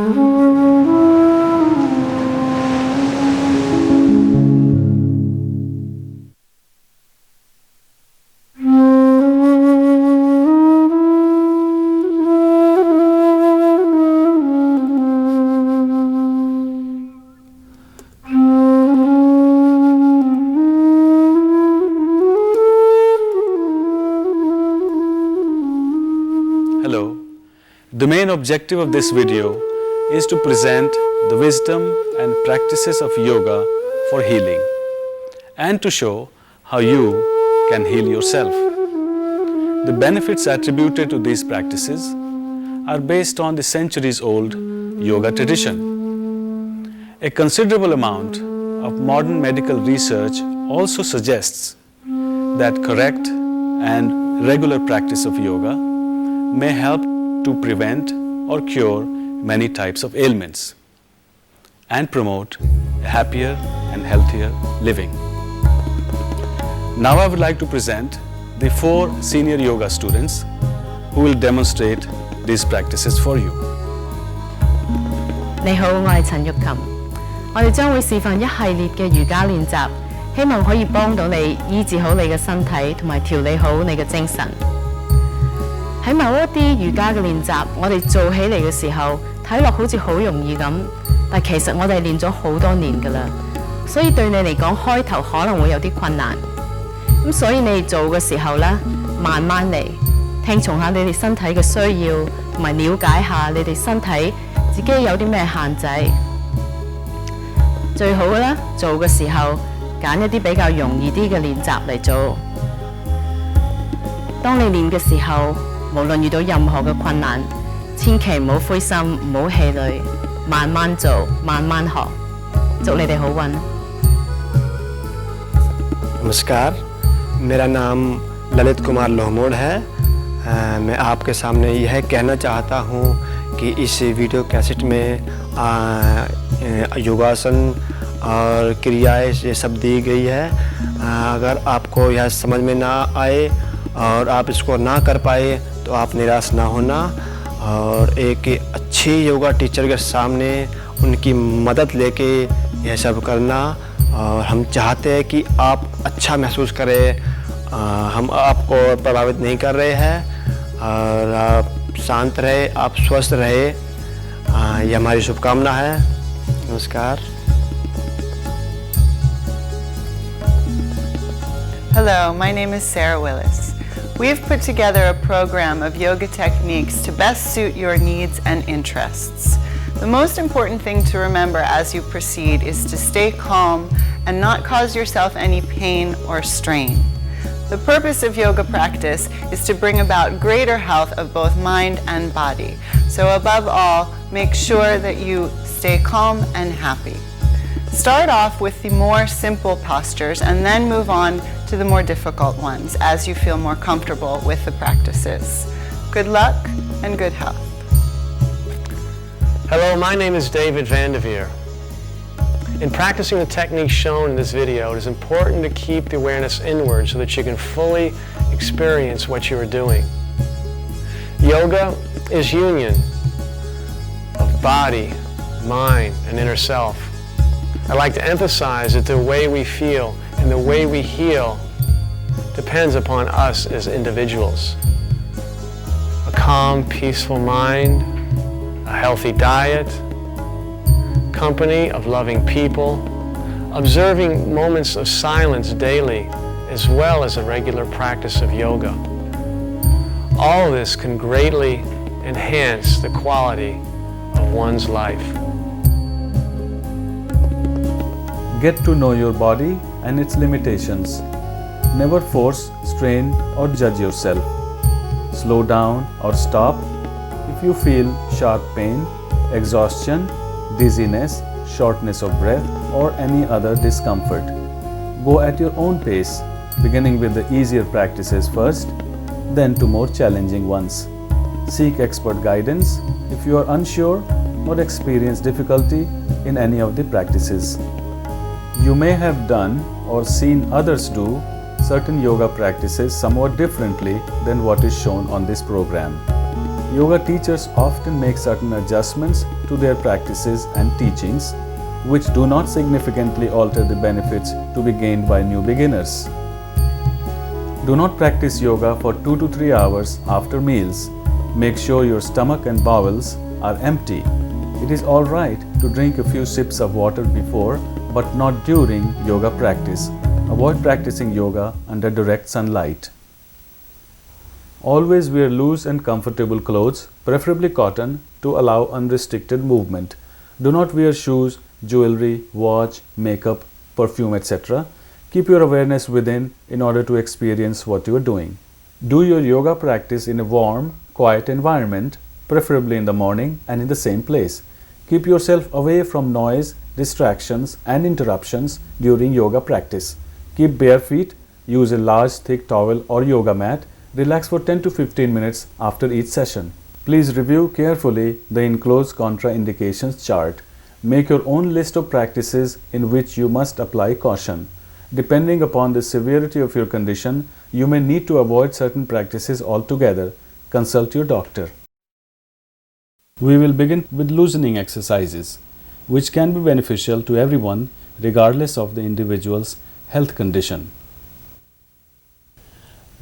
Hello. The main objective of this video is to present the wisdom and practices of yoga for healing and to show how you can heal yourself. The benefits attributed to these practices are based on the centuries-old yoga tradition. A considerable amount of modern medical research also suggests that correct and regular practice of yoga may help to prevent or cure many types of ailments and promote a happier and healthier living. Now I would like to present the 4 senior yoga students who will demonstrate these practices for you. 你好，我係陳玉琴。我哋將會示範一系列嘅瑜伽練習，希望可以幫到你醫治好你嘅身體，同埋調理好你嘅精神。喺某一啲瑜伽嘅練習，我哋做起嚟嘅時候，睇落好似好容易咁，但其實我哋練咗好多年㗎啦，所以對你嚟講開頭可能會有啲困難。咁所以你哋做嘅時候咧，慢慢嚟，聽從下你哋身體嘅需要，同埋了解下你哋身體自己有啲咩限制。最好嘅咧，做嘅時候揀一啲比較容易啲嘅練習嚟做。當你練嘅時候，無論遇到任何嘅困難，千祈唔好灰心，唔好氣餒，慢慢做，慢慢學。祝你哋好運。नमस्कार, मेरा नाम ललित कुमार लोहमोड़ है। मैं आपके सामने यह कहना चाहता हूँ कि इस वीडियो कैसेट में योगासन और क्रियाएं ये सब दी गई है। अगर आपको यह समझ में ना आए और आप इसको ना कर पाए तो आप निराश ना होना और एक अच्छी योगा टीचर के सामने उनकी मदद लेके यह सब करना। और हम चाहते हैं कि आप अच्छा महसूस करें। हम आपको प्रभावित नहीं कर रहे हैं और आप शांत रहे, आप स्वस्थ रहे, ये हमारी शुभकामना है। नमस्कार। Hello, my name is Sarah Willis. We've put together a program of yoga techniques to best suit your needs and interests. The most important thing to remember as you proceed is to stay calm and not cause yourself any pain or strain. The purpose of yoga practice is to bring about greater health of both mind and body. So above all, make sure that you stay calm and happy. Start off with the more simple postures and then move on to the more difficult ones as you feel more comfortable with the practices. Good luck and good health. Hello, my name is David Vanderveer. In practicing the techniques shown in this video, it is important to keep the awareness inward so that you can fully experience what you are doing. Yoga is union of body, mind, and inner self. I like to emphasize that the way we feel and the way we heal depends upon us as individuals. A calm, peaceful mind, a healthy diet, company of loving people, observing moments of silence daily, as well as a regular practice of yoga. All of this can greatly enhance the quality of one's life. Get to know your body and its limitations. Never force, strain, or judge yourself. Slow down or stop if you feel sharp pain, exhaustion, dizziness, shortness of breath, or any other discomfort. Go at your own pace, beginning with the easier practices first, then to more challenging ones. Seek expert guidance if you are unsure or experience difficulty in any of the practices. You may have done or seen others do certain yoga practices somewhat differently than what is shown on this program. Yoga teachers often make certain adjustments to their practices and teachings, which do not significantly alter the benefits to be gained by new beginners. Do not practice yoga for 2 to 3 hours after meals. Make sure your stomach and bowels are empty. It is all right to drink a few sips of water before, but not during yoga practice. Avoid practicing yoga under direct sunlight. Always wear loose and comfortable clothes, preferably cotton, to allow unrestricted movement. Do not wear shoes, jewelry, watch, makeup, perfume, etc. Keep your awareness within in order to experience what you are doing. Do your yoga practice in a warm, quiet environment, preferably in the morning and in the same place. Keep yourself away from noise, distractions and interruptions during yoga practice. Keep bare feet, use a large thick towel or yoga mat, relax for 10 to 15 minutes after each session. Please review carefully the enclosed contraindications chart. Make your own list of practices in which you must apply caution. Depending upon the severity of your condition, you may need to avoid certain practices altogether. Consult your doctor. We will begin with loosening exercises, which can be beneficial to everyone regardless of the individual's health condition.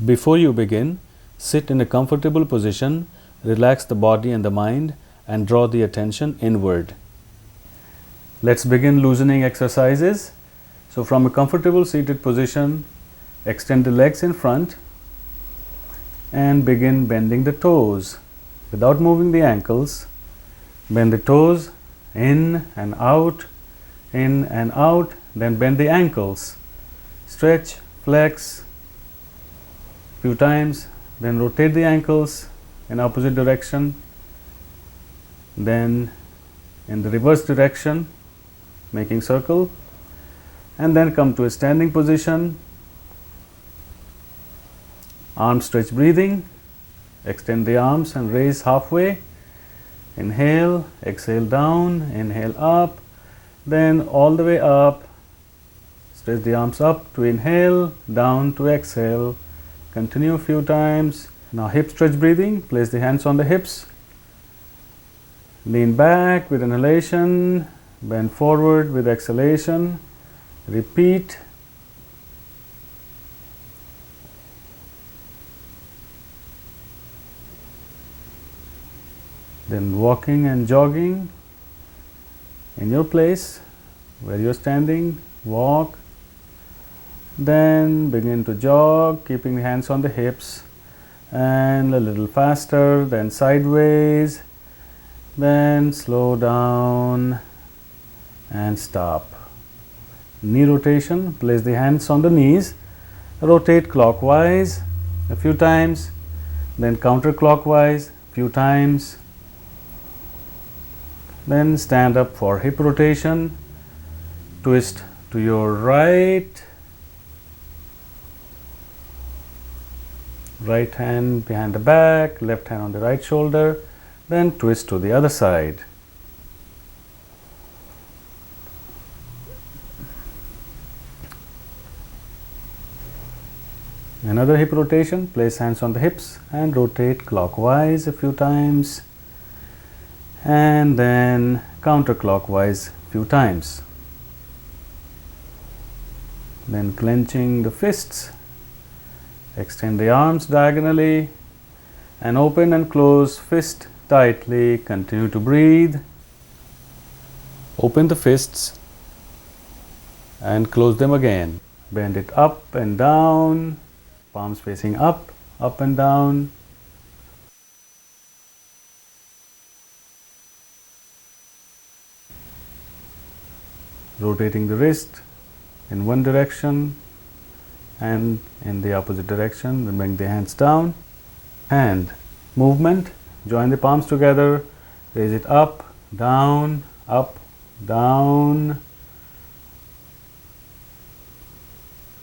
Before you begin, sit in a comfortable position, relax the body and the mind, and draw the attention inward. Let's begin loosening exercises. So from a comfortable seated position, extend the legs in front and begin bending the toes without moving the ankles. Bend the toes in and out, then bend the ankles. Stretch, flex few times, then rotate the ankles in opposite direction, then in the reverse direction, making circle, and then come to a standing position. Arm stretch breathing, extend the arms and raise halfway. Inhale, exhale down, inhale up, then all the way up. Stretch the arms up to inhale, down to exhale. Continue a few times. Now hip stretch breathing, place the hands on the hips. Lean back with inhalation, bend forward with exhalation. Repeat. Then walking and jogging in your place where you're standing, walk. Then begin to jog, keeping the hands on the hips, and a little faster, then sideways, then slow down and stop. Knee rotation, place the hands on the knees, rotate clockwise a few times, then counterclockwise a few times. Then stand up for hip rotation, twist to your right hand behind the back, left hand on the right shoulder, then twist to the other side. Another hip rotation, place hands on the hips and rotate clockwise a few times, and then counterclockwise a few times. Then clenching the fists, extend the arms diagonally and open and close fist tightly. Continue to breathe. Open the fists and close them again. Bend it up and down, palms facing up and down. Rotating the wrist in one direction and in the opposite direction, then bring the hands down. Hand movement, join the palms together, raise it up, down,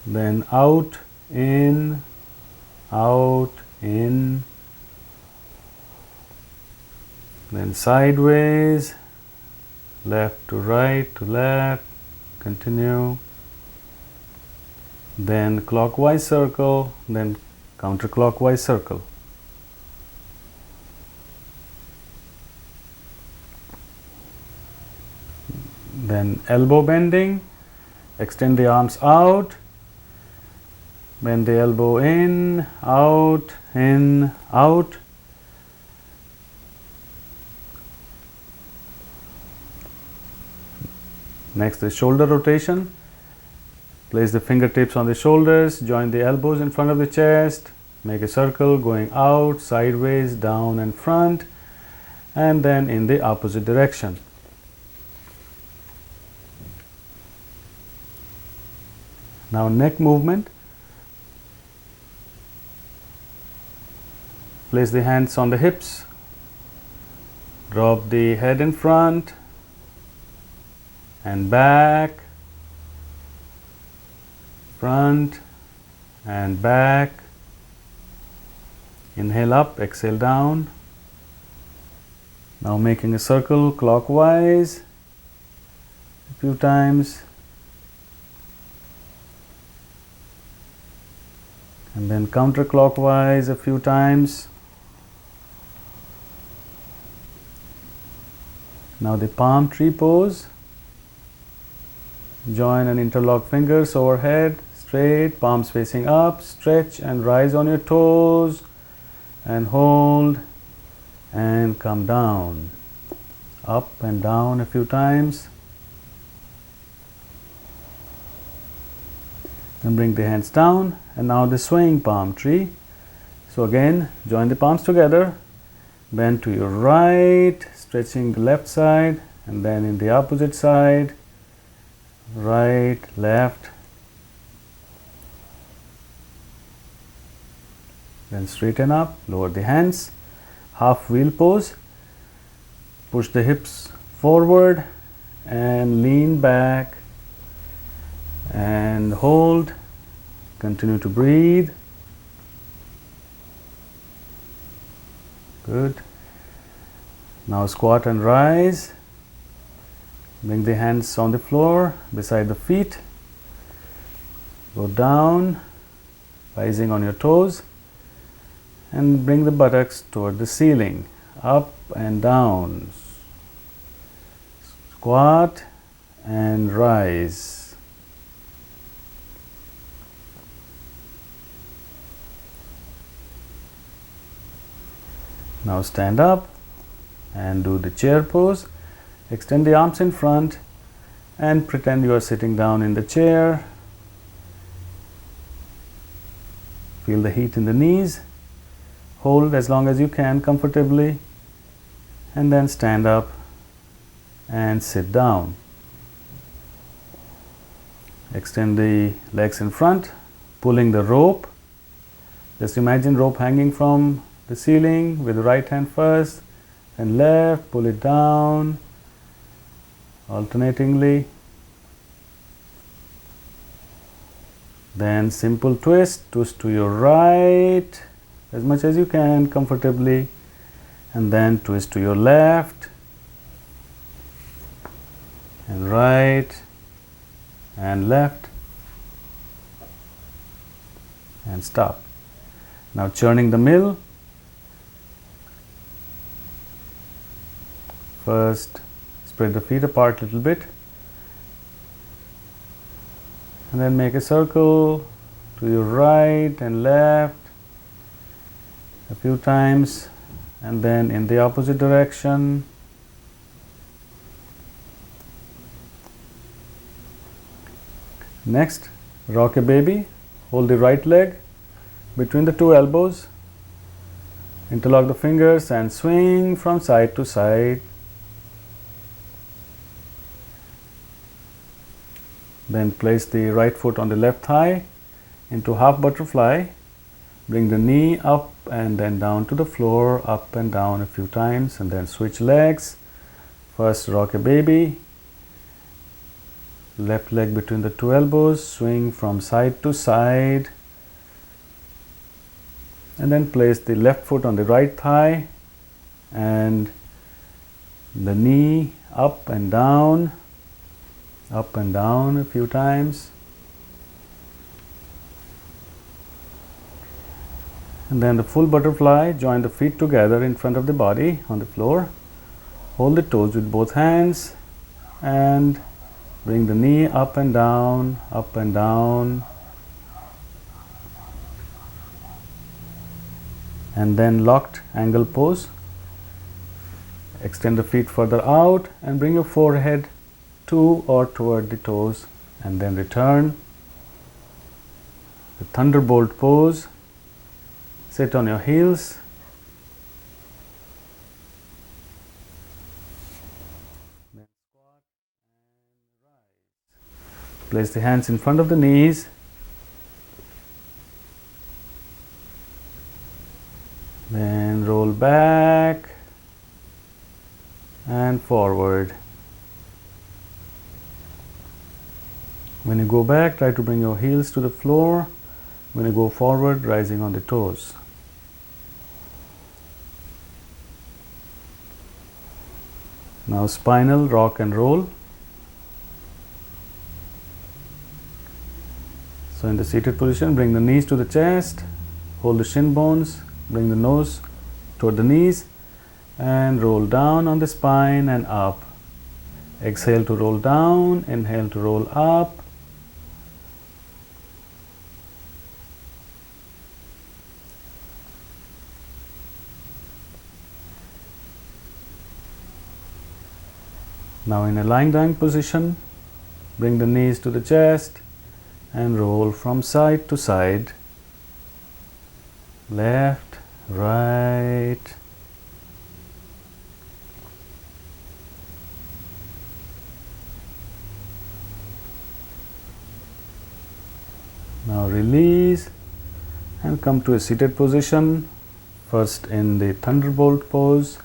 then out, in, then sideways, left to right to left, continue. Then clockwise circle, then counterclockwise circle. Then elbow bending, extend the arms out, bend the elbow in, out, in, out. Next is shoulder rotation. Place the fingertips on the shoulders, join the elbows in front of the chest, make a circle going out, sideways, down and front, and then in the opposite direction. Now neck movement. Place the hands on the hips, drop the head in front and back, front and back. Inhale up, exhale down. Now making a circle clockwise a few times, and then counterclockwise a few times. Now the palm tree pose. Join and interlock fingers overhead, straight, palms facing up, stretch and rise on your toes and hold and come down, up and down a few times. And bring the hands down, and now the swaying palm tree. So again, join the palms together, bend to your right, stretching the left side, and then in the opposite side, right, left, then straighten up, lower the hands, half wheel pose, push the hips forward and lean back and hold, continue to breathe. Good. Now squat and rise. Bring the hands on the floor beside the feet. Go down, rising on your toes, and bring the buttocks toward the ceiling, up and down. Squat and rise. Now stand up and do the chair pose. Extend the arms in front and pretend you are sitting down in the chair. Feel the heat in the knees. Hold as long as you can comfortably, and then stand up and sit down. Extend the legs in front, pulling the rope. Just imagine rope hanging from the ceiling with the right hand first and left, pull it down alternatingly. Then simple twist to your right as much as you can comfortably, and then twist to your left and right and left and stop. Now churning the mill. First, spread the feet apart a little bit, and then make a circle to your right and left a few times, and then in the opposite direction. Next, rock a baby. Hold the right leg between the two elbows, interlock the fingers and swing from side to side. Then place the right foot on the left thigh into half butterfly. Bring the knee up and then down to the floor, up and down a few times, and then switch legs. First rock a baby. Left leg between the two elbows, swing from side to side. And then place the left foot on the right thigh and the knee up and down a few times. And then the full butterfly, join the feet together in front of the body on the floor. Hold the toes with both hands. and bring the knee up and down, up and down. And then locked angle pose. Extend the feet further out and bring your forehead to or toward the toes, and then return. The thunderbolt pose. Sit on your heels. Then squat and rise. Place the hands in front of the knees. Then roll back and forward. When you go back, try to bring your heels to the floor. When you go forward, rising on the toes. Now spinal rock and roll. So in the seated position, bring the knees to the chest, hold the shin bones, bring the nose toward the knees, and roll down on the spine and up. Exhale to roll down, inhale to roll up. Now in a lying down position, bring the knees to the chest and roll from side to side. Left, right. Now release and come to a seated position, first in the thunderbolt pose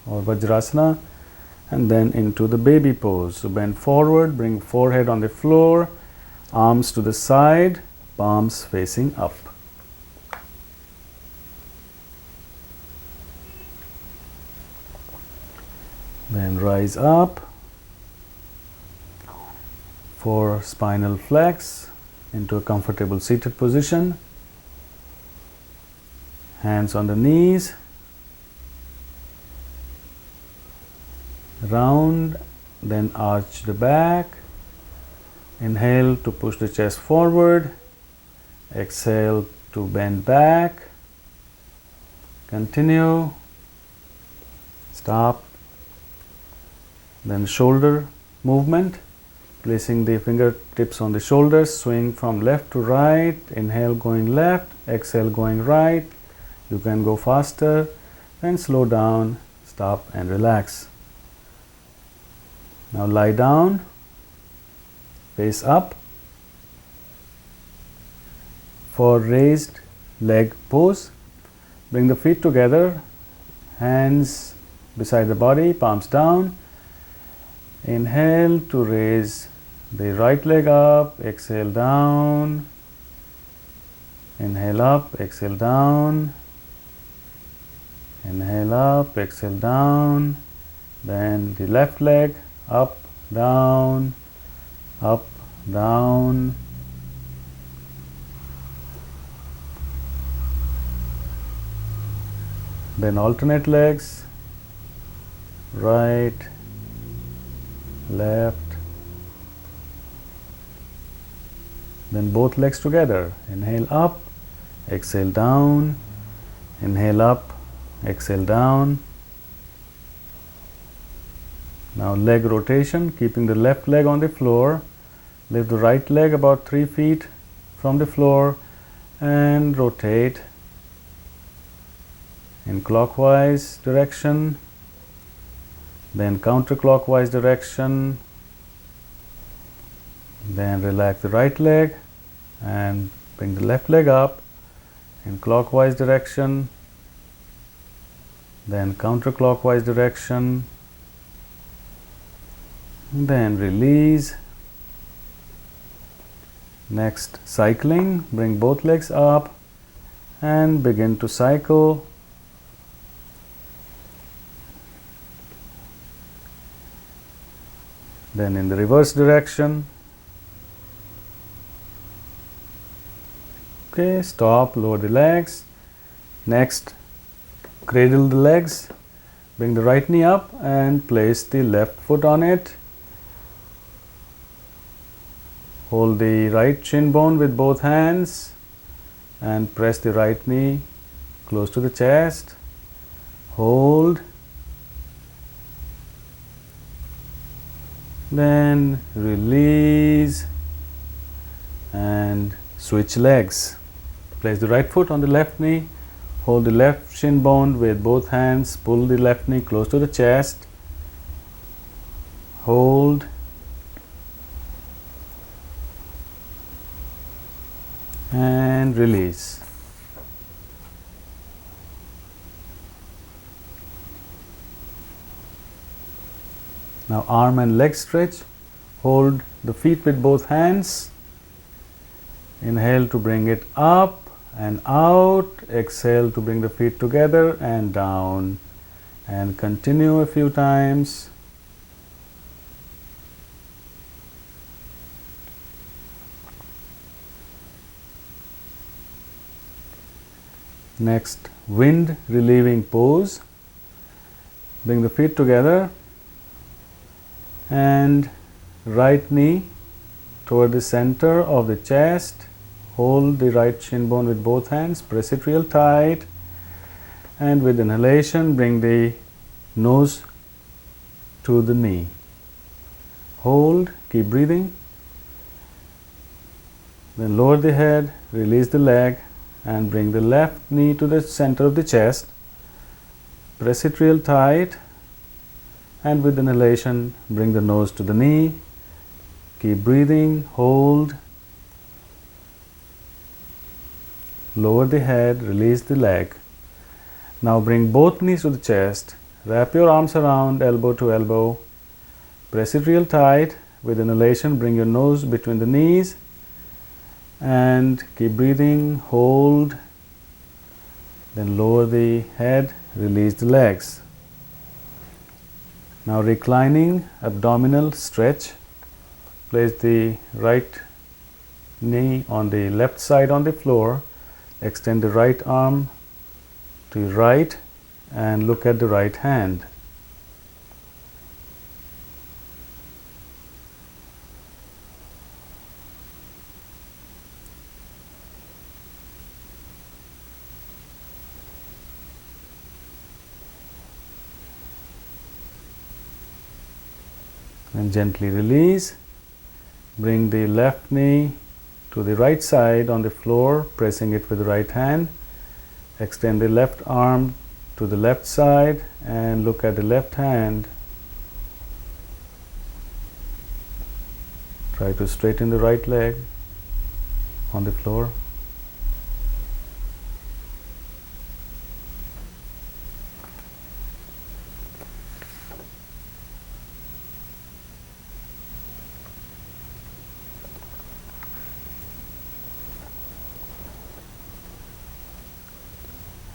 or Vajrasana, and then into the baby pose. So bend forward, bring forehead on the floor, arms to the side, palms facing up. Then rise up for spinal flex into a comfortable seated position. Hands on the knees. Round, then arch the back. Inhale to push the chest forward. Exhale to bend back. Continue. Stop. Then shoulder movement. Placing the fingertips on the shoulders, swing from left to right. Inhale going left, exhale going right. You can go faster, then slow down, stop and relax. Now lie down, face up for raised leg pose. Bring the feet together, hands beside the body, palms down. Inhale to raise the right leg up, exhale down. Inhale up, exhale down. Inhale up, exhale down. Then the left leg up, down, up, down. Then alternate legs, right, left. Then both legs together. Inhale up, exhale down. Inhale up, exhale down. Now leg rotation, keeping the left leg on the floor. Lift the right leg about 3 feet from the floor and rotate in clockwise direction, then counterclockwise direction. Then relax the right leg and bring the left leg up in clockwise direction, then counterclockwise direction. Then release. Next, cycling. Bring both legs up and begin to cycle. Then in the reverse direction. Okay, stop, lower the legs. Next, cradle the legs. Bring the right knee up and place the left foot on it. hold the right shin bone with both hands and press the right knee close to the chest. Hold. Then release and switch legs. Place the right foot on the left knee. Hold the left shin bone with both hands. Pull the left knee close to the chest. Hold. And release. Now arm and leg stretch. Hold the feet with both hands. Inhale to bring it up and out. Exhale to bring the feet together and down. And continue a few times. Next, wind relieving pose. Bring the feet together and right knee toward the center of the chest. Hold the right shin bone with both hands. Press it real tight. And with inhalation, bring the nose to the knee. Hold. Keep breathing. Then lower the head. Release the leg. And bring the left knee to the center of the chest. Press it real tight. And with inhalation, bring the nose to the knee. Keep breathing. Hold. Lower the head. Release the leg. Now bring both knees to the chest. Wrap your arms around elbow to elbow. Press it real tight. With inhalation, bring your nose between the knees. And keep breathing. Hold. Then lower the head. Release the legs. Now reclining abdominal stretch. Place the right knee on the left side on the floor. Extend the right arm to your right and look at the right hand. And gently release. Bring the left knee to the right side on the floor, pressing it with the right hand. Extend the left arm to the left side and look at the left hand. Try to straighten the right leg on the floor.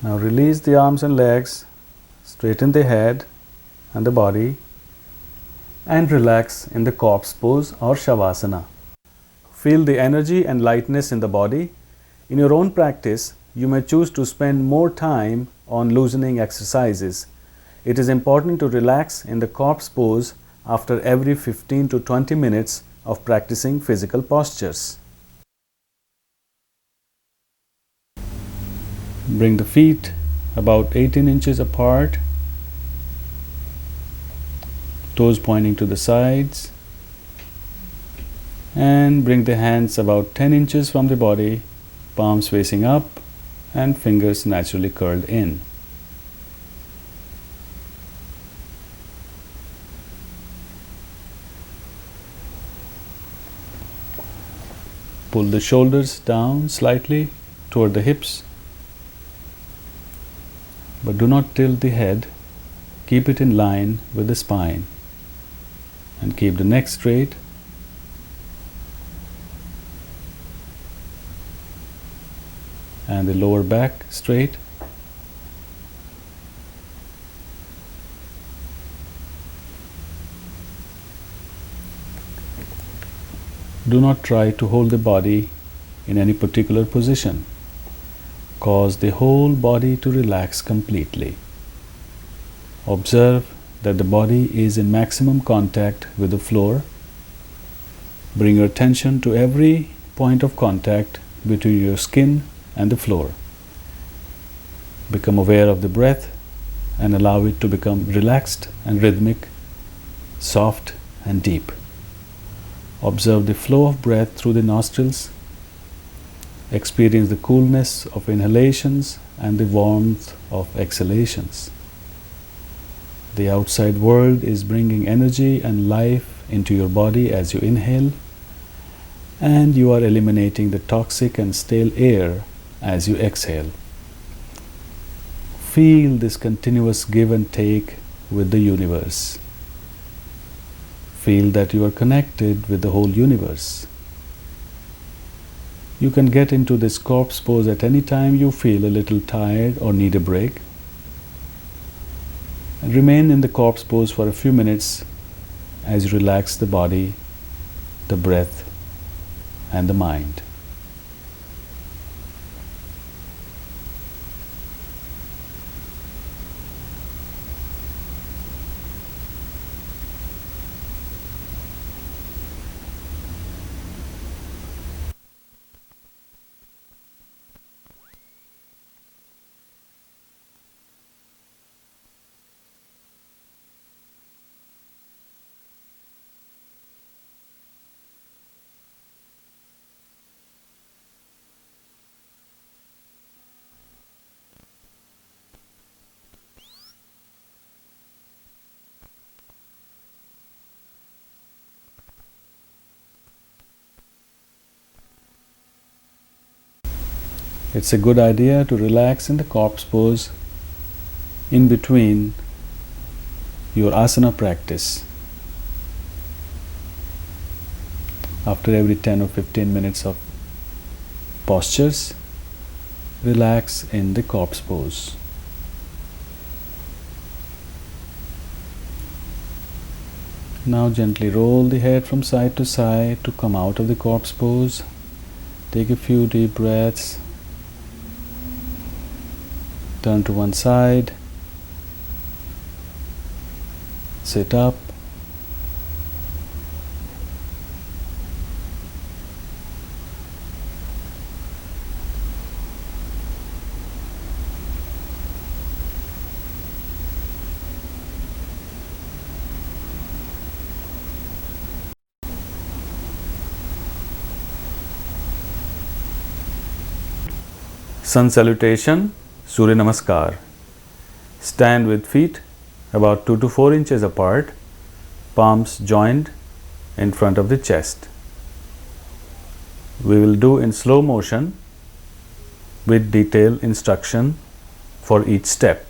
Now release the arms and legs, straighten the head and the body, and relax in the corpse pose or shavasana. Feel the energy and lightness in the body. In your own practice, you may choose to spend more time on loosening exercises. It is important to relax in the corpse pose after every 15 to 20 minutes of practicing physical postures. Bring the feet about 18 inches apart, toes pointing to the sides, and bring the hands about 10 inches from the body, palms facing up and fingers naturally curled in. Pull the shoulders down slightly toward the hips, but do not tilt the head. Keep it in line with the spine and keep the neck straight. And the lower back straight. Do not try to hold the body in any particular position. Cause the whole body to relax completely. Observe that the body is in maximum contact with the floor Bring your attention to every point of contact between your skin and the floor. Become aware of the breath and allow it to become relaxed and rhythmic, soft and deep. Observe the flow of breath through the nostrils. Experience the coolness of inhalations and the warmth of exhalations. The outside world is bringing energy and life into your body as you inhale, and you are eliminating the toxic and stale air as you exhale. Feel this continuous give and take with the universe. Feel that you are connected with the whole universe. You can get into this corpse pose at any time you feel a little tired or need a break. And remain in the corpse pose for a few minutes as you relax the body, the breath, and the mind. It's a good idea to relax in the corpse pose in between your asana practice. After every 10 or 15 minutes of postures, relax in the corpse pose. Now gently roll the head from side to side to come out of the corpse pose. Take a few deep breaths. Turn to one side. Sit up. Sun salutation, Surya Namaskar. Stand with feet about 2 to 4 inches apart, palms joined in front of the chest. We will do in slow motion with detailed instruction for each step.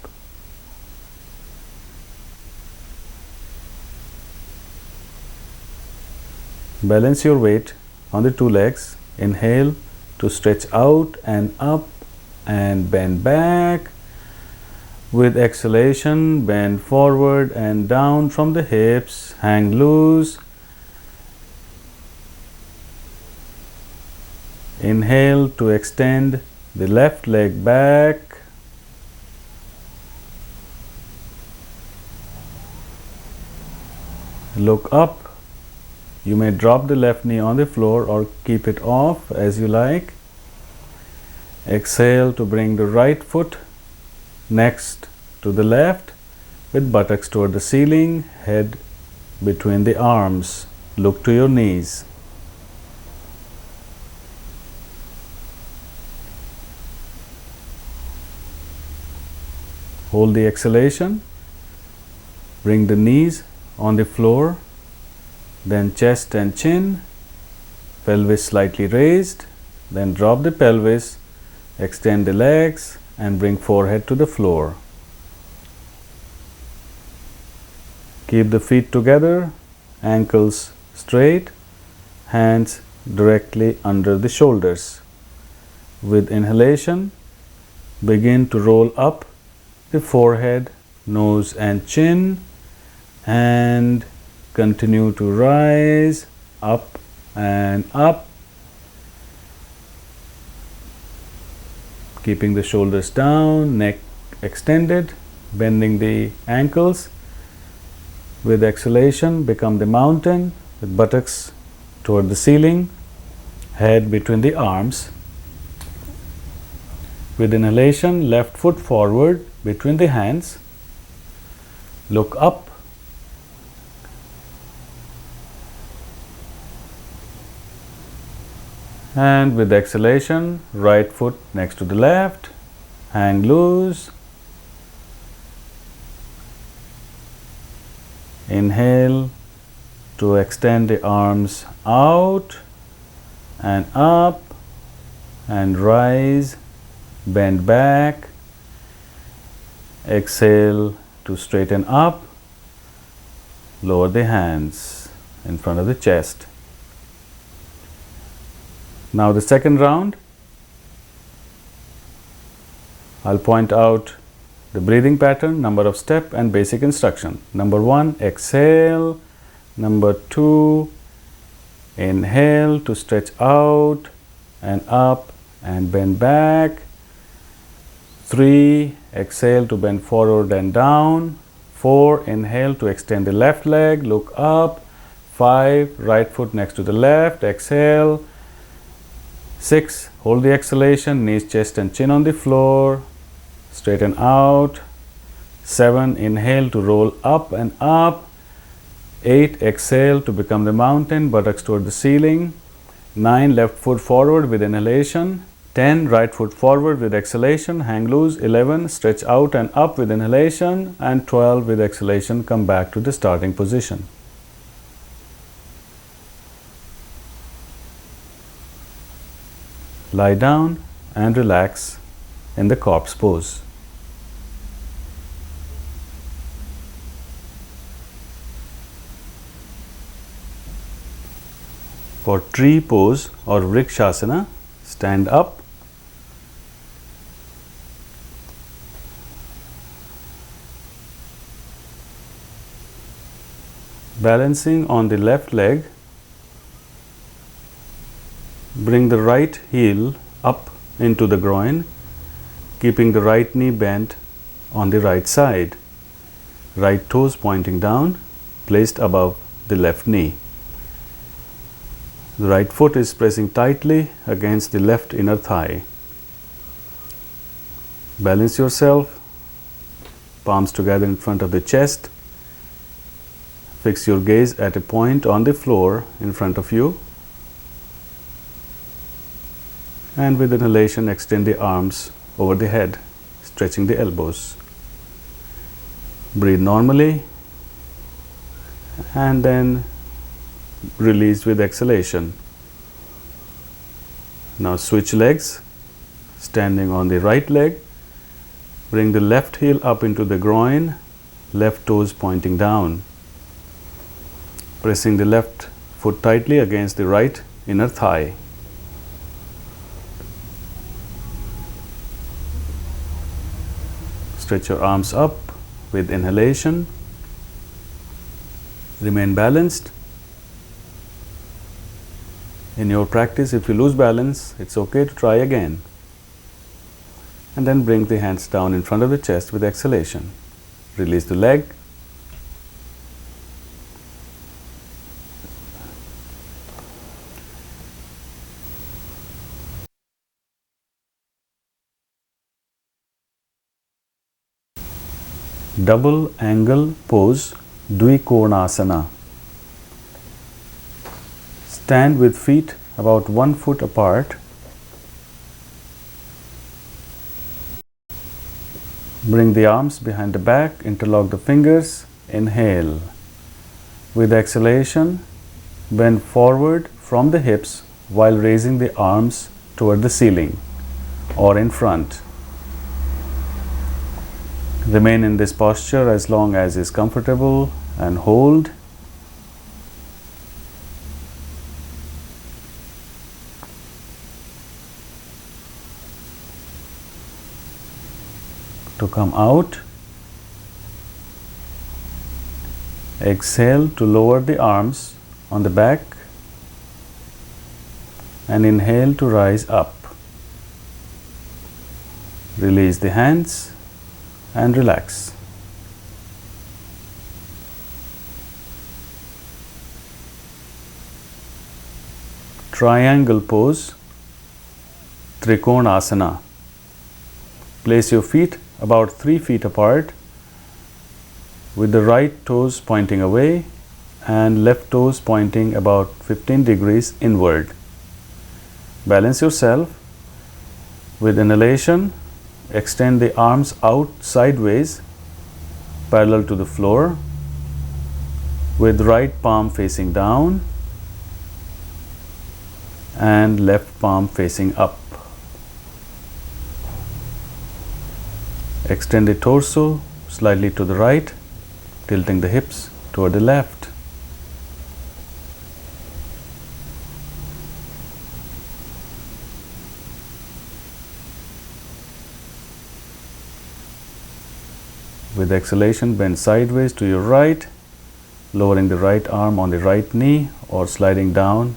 Balance your weight on the two legs. Inhale to stretch out and up and bend back. With exhalation, bend forward and down from the hips, hang loose. Inhale to extend the left leg back. Look up. You may drop the left knee on the floor or keep it off as you like. Exhale to bring the right foot next to the left with buttocks toward the ceiling, head between the arms. Look to your knees. Hold the exhalation. Bring the knees on the floor, then chest and chin, pelvis slightly raised, then drop the pelvis. Extend the legs and bring forehead to the floor. Keep the feet together, ankles straight, hands directly under the shoulders. With inhalation, begin to roll up the forehead, nose and chin, and continue to rise up and up. Keeping the shoulders down, neck extended, bending the ankles. With exhalation, become the mountain with buttocks toward the ceiling, head between the arms. With inhalation, left foot forward between the hands. Look up. And with exhalation, right foot next to the left, hang loose. Inhale to extend the arms out and up and rise, bend back. Exhale to straighten up, lower the hands in front of the chest. Now the second round, I'll point out the breathing pattern, number of step and basic instruction. Number 1, exhale. Number 2, inhale to stretch out and up and bend back. 3, exhale to bend forward and down. 4, inhale to extend the left leg, look up. 5, right foot next to the left, exhale. 6, hold the exhalation, knees, chest and chin on the floor, straighten out. 7, inhale to roll up and up. 8, exhale to become the mountain, buttocks toward the ceiling. 9, left foot forward with inhalation. 10, right foot forward with exhalation, hang loose. 11, stretch out and up with inhalation. And 12, with exhalation, come back to the starting position. Lie down and relax in the corpse pose. For tree pose or vrikshasana, stand up. Balancing on the left leg, bring the right heel up into the groin, keeping the right knee bent on the right side. Right toes pointing down, placed above the left knee. The right foot is pressing tightly against the left inner thigh. Balance yourself, palms together in front of the chest. Fix your gaze at a point on the floor in front of you. And with inhalation, extend the arms over the head, stretching the elbows. Breathe normally and then release with exhalation. Now switch legs, standing on the right leg. Bring the left heel up into the groin, left toes pointing down. Pressing the left foot tightly against the right inner thigh. Stretch your arms up with inhalation. Remain balanced. In your practice, if you lose balance, it's okay to try again. And then bring the hands down in front of the chest with exhalation. Release the leg. Double angle pose, Dvikonasana. Stand with feet about 1 foot apart. Bring the arms behind the back, interlock the fingers, inhale. With exhalation, bend forward from the hips while raising the arms toward the ceiling or in front. Remain in this posture as long as is comfortable and hold. To come out, exhale to lower the arms on the back and inhale to rise up. Release the hands and relax. triangle pose, Trikona asana. Place your feet about 3 feet apart with the right toes pointing away and left toes pointing about 15 degrees inward. Balance yourself. With inhalation, extend the arms out sideways parallel to the floor with right palm facing down and left palm facing up. Extend the torso slightly to the right, tilting the hips toward the left. With exhalation, bend sideways to your right, lowering the right arm on the right knee or sliding down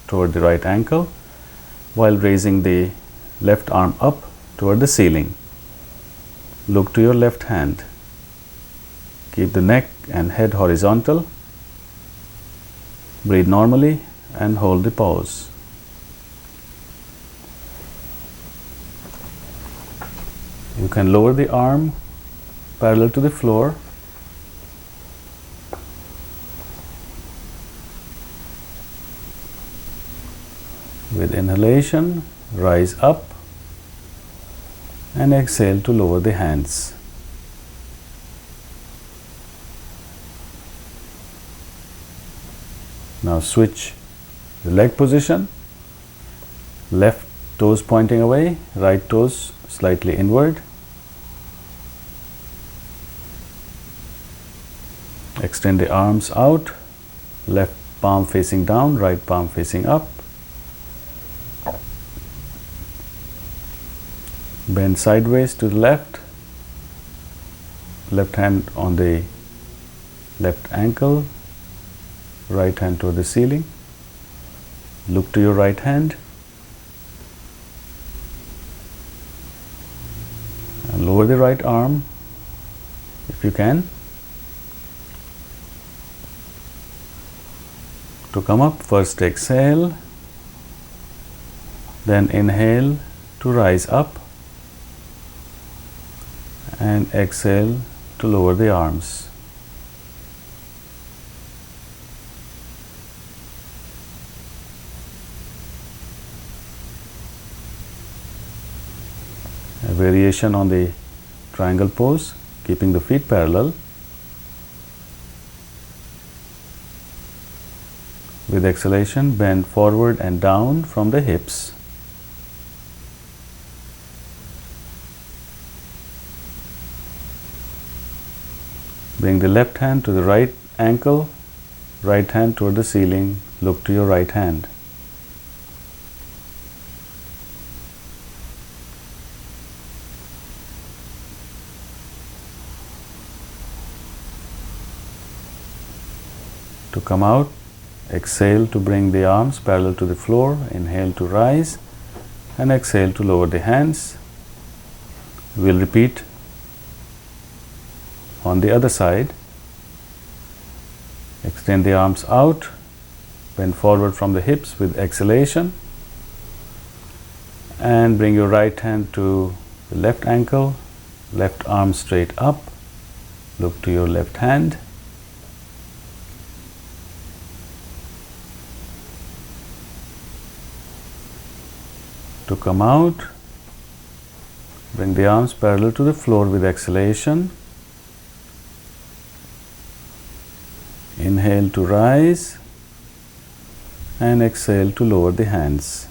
toward the right ankle while raising the left arm up toward the ceiling. Look to your left hand. Keep the neck and head horizontal. Breathe normally and hold the pose. You can lower the arm parallel to the floor. With inhalation, rise up and exhale to lower the hands. Now switch the leg position. Left toes pointing away, right toes slightly inward. Extend the arms out, left palm facing down, right palm facing up. Bend sideways to the left, left hand on the left ankle, right hand toward the ceiling. Look to your right hand and lower the right arm if you can. To come up, first exhale, then inhale to rise up and exhale to lower the arms. A variation on the triangle pose, keeping the feet parallel. With exhalation, bend forward and down from the hips. Bring the left hand to the right ankle, right hand toward the ceiling. Look to your right hand. To come out, exhale to bring the arms parallel to the floor. Inhale to rise and exhale to lower the hands. We'll repeat on the other side. Extend the arms out, bend forward from the hips with exhalation and bring your right hand to the left ankle, left arm straight up. Look to your left hand. To come out, bring the arms parallel to the floor with exhalation. Inhale to rise and exhale to lower the hands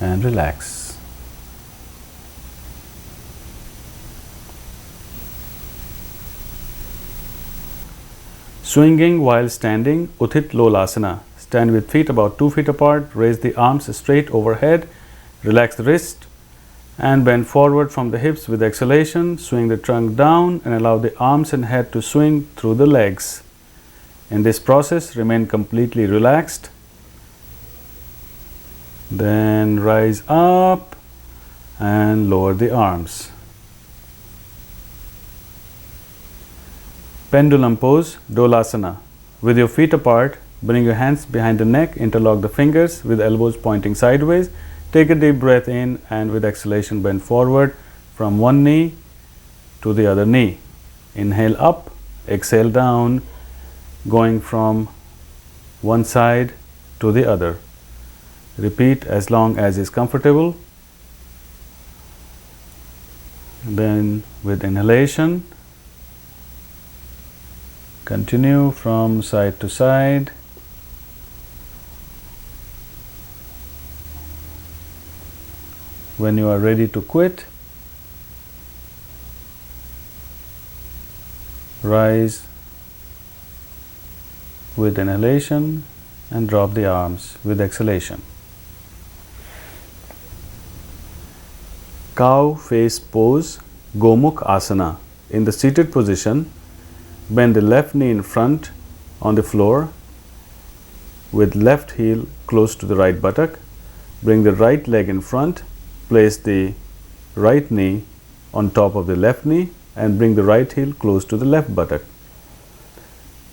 and relax. Swinging while standing, Uthit Lolasana. Stand with feet about 2 feet apart, raise the arms straight overhead, relax the wrist and bend forward from the hips with exhalation. Swing the trunk down and allow the arms and head to swing through the legs. In this process, remain completely relaxed. Then rise up and lower the arms. Pendulum pose, Dolasana. With your feet apart, Bring your hands behind the neck, interlock the fingers with elbows pointing sideways. Take a deep breath in, and with exhalation bend forward from one knee to the other knee. Inhale up, exhale down, going from one side to the other. Repeat as long as is comfortable. Then with inhalation, continue from side to side. When you are ready to quit, rise with inhalation and drop the arms with exhalation. Cow face pose, Gomukh Asana. In the seated position, bend the left knee in front on the floor with left heel close to the right buttock. Bring the right leg in front. Place the right knee on top of the left knee and bring the right heel close to the left buttock.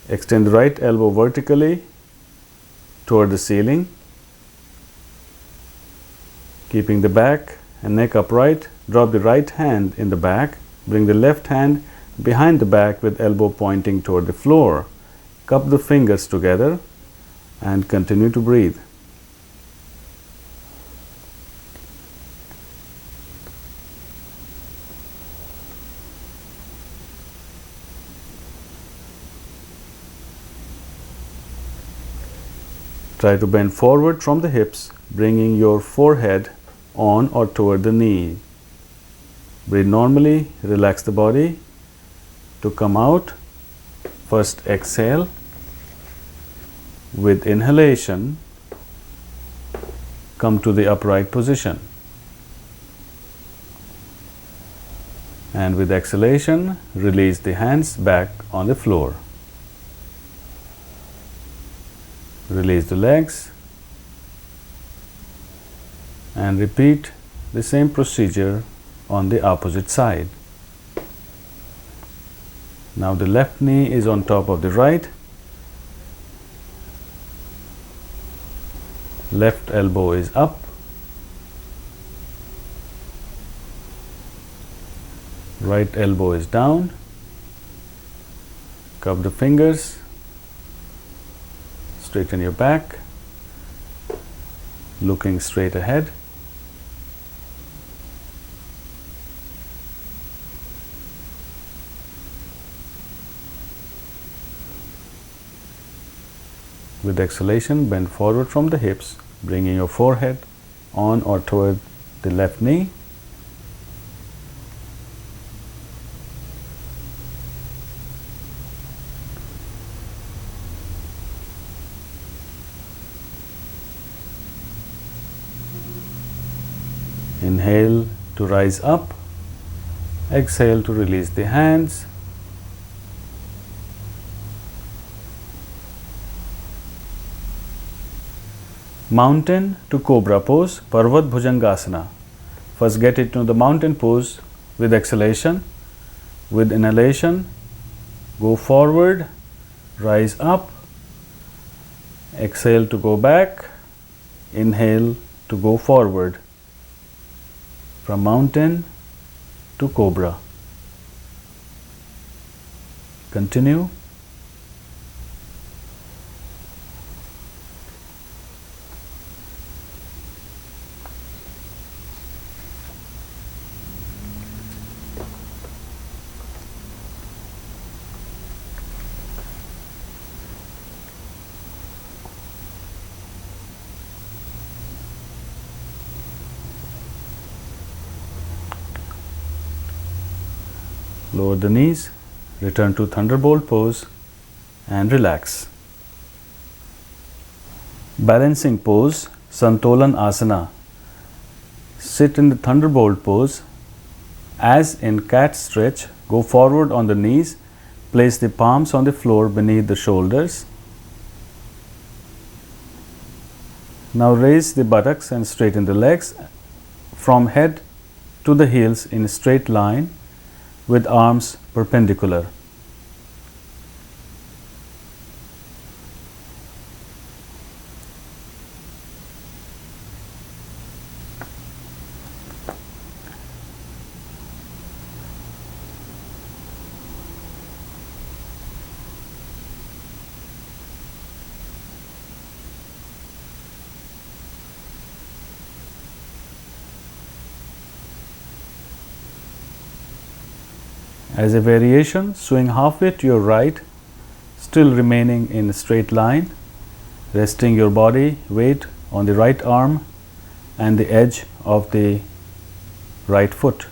Extend the right elbow vertically toward the ceiling, keeping the back and neck upright. Drop the right hand in the back. Bring the left hand behind the back with elbow pointing toward the floor. Cup the fingers together and continue to breathe. Try to bend forward from the hips, bringing your forehead on or toward the knee. Breathe normally, relax the body. To come out, first exhale. With inhalation, come to the upright position. And with exhalation, release the hands back on the floor. Release the legs and repeat the same procedure on the opposite side. Now the left knee is on top of the right. Left elbow is up. Right elbow is down. Cup the fingers. Straighten your back, looking straight ahead. With exhalation, bend forward from the hips, bringing your forehead on or toward the left knee. Inhale to rise up, exhale to release the hands. Mountain to Cobra pose, Parvat Bhujangasana. First get into the mountain pose with exhalation. With inhalation, go forward, rise up, exhale to go back, inhale to go forward. From mountain to cobra. Continue. Lower the knees, return to Thunderbolt pose and relax. Balancing pose, Santolan Asana. Sit in the Thunderbolt pose. As in cat stretch, go forward on the knees, place the palms on the floor beneath the shoulders. Now raise the buttocks and straighten the legs from head to the heels in a straight line with arms perpendicular. As a variation, swing halfway to your right, still remaining in a straight line, resting your body weight on the right arm and the edge of the right foot.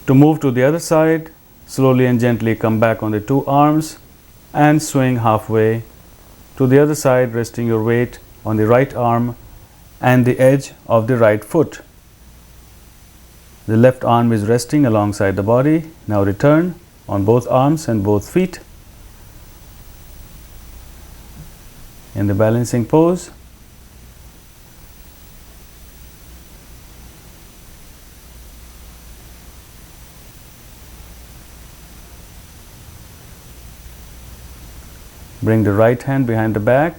To move to the other side, slowly and gently come back on the two arms and swing halfway to the other side, resting your weight on the right arm and the edge of the right foot. The left arm is resting alongside the body. Now return on both arms and both feet in the balancing pose. Bring the right hand behind the back.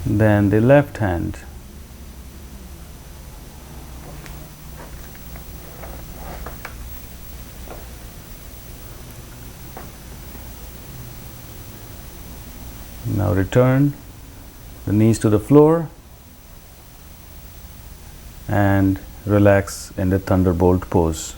Then the left hand. Now return the knees to the floor and relax in the thunderbolt pose.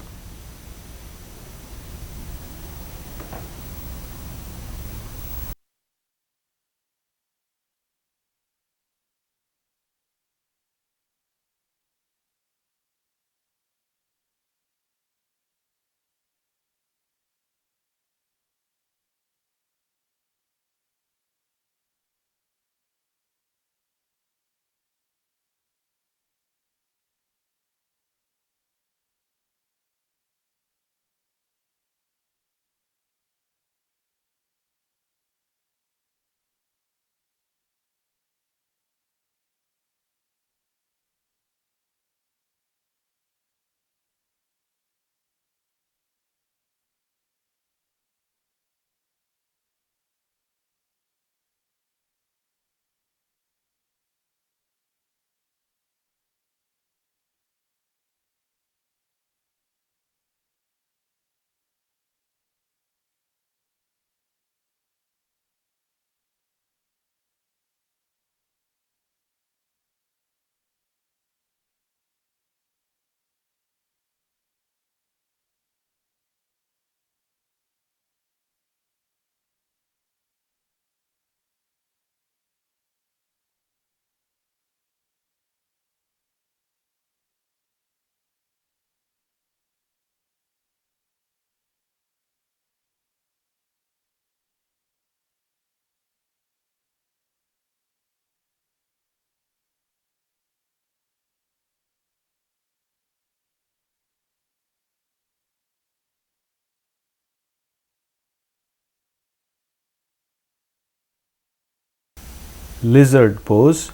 Lizard pose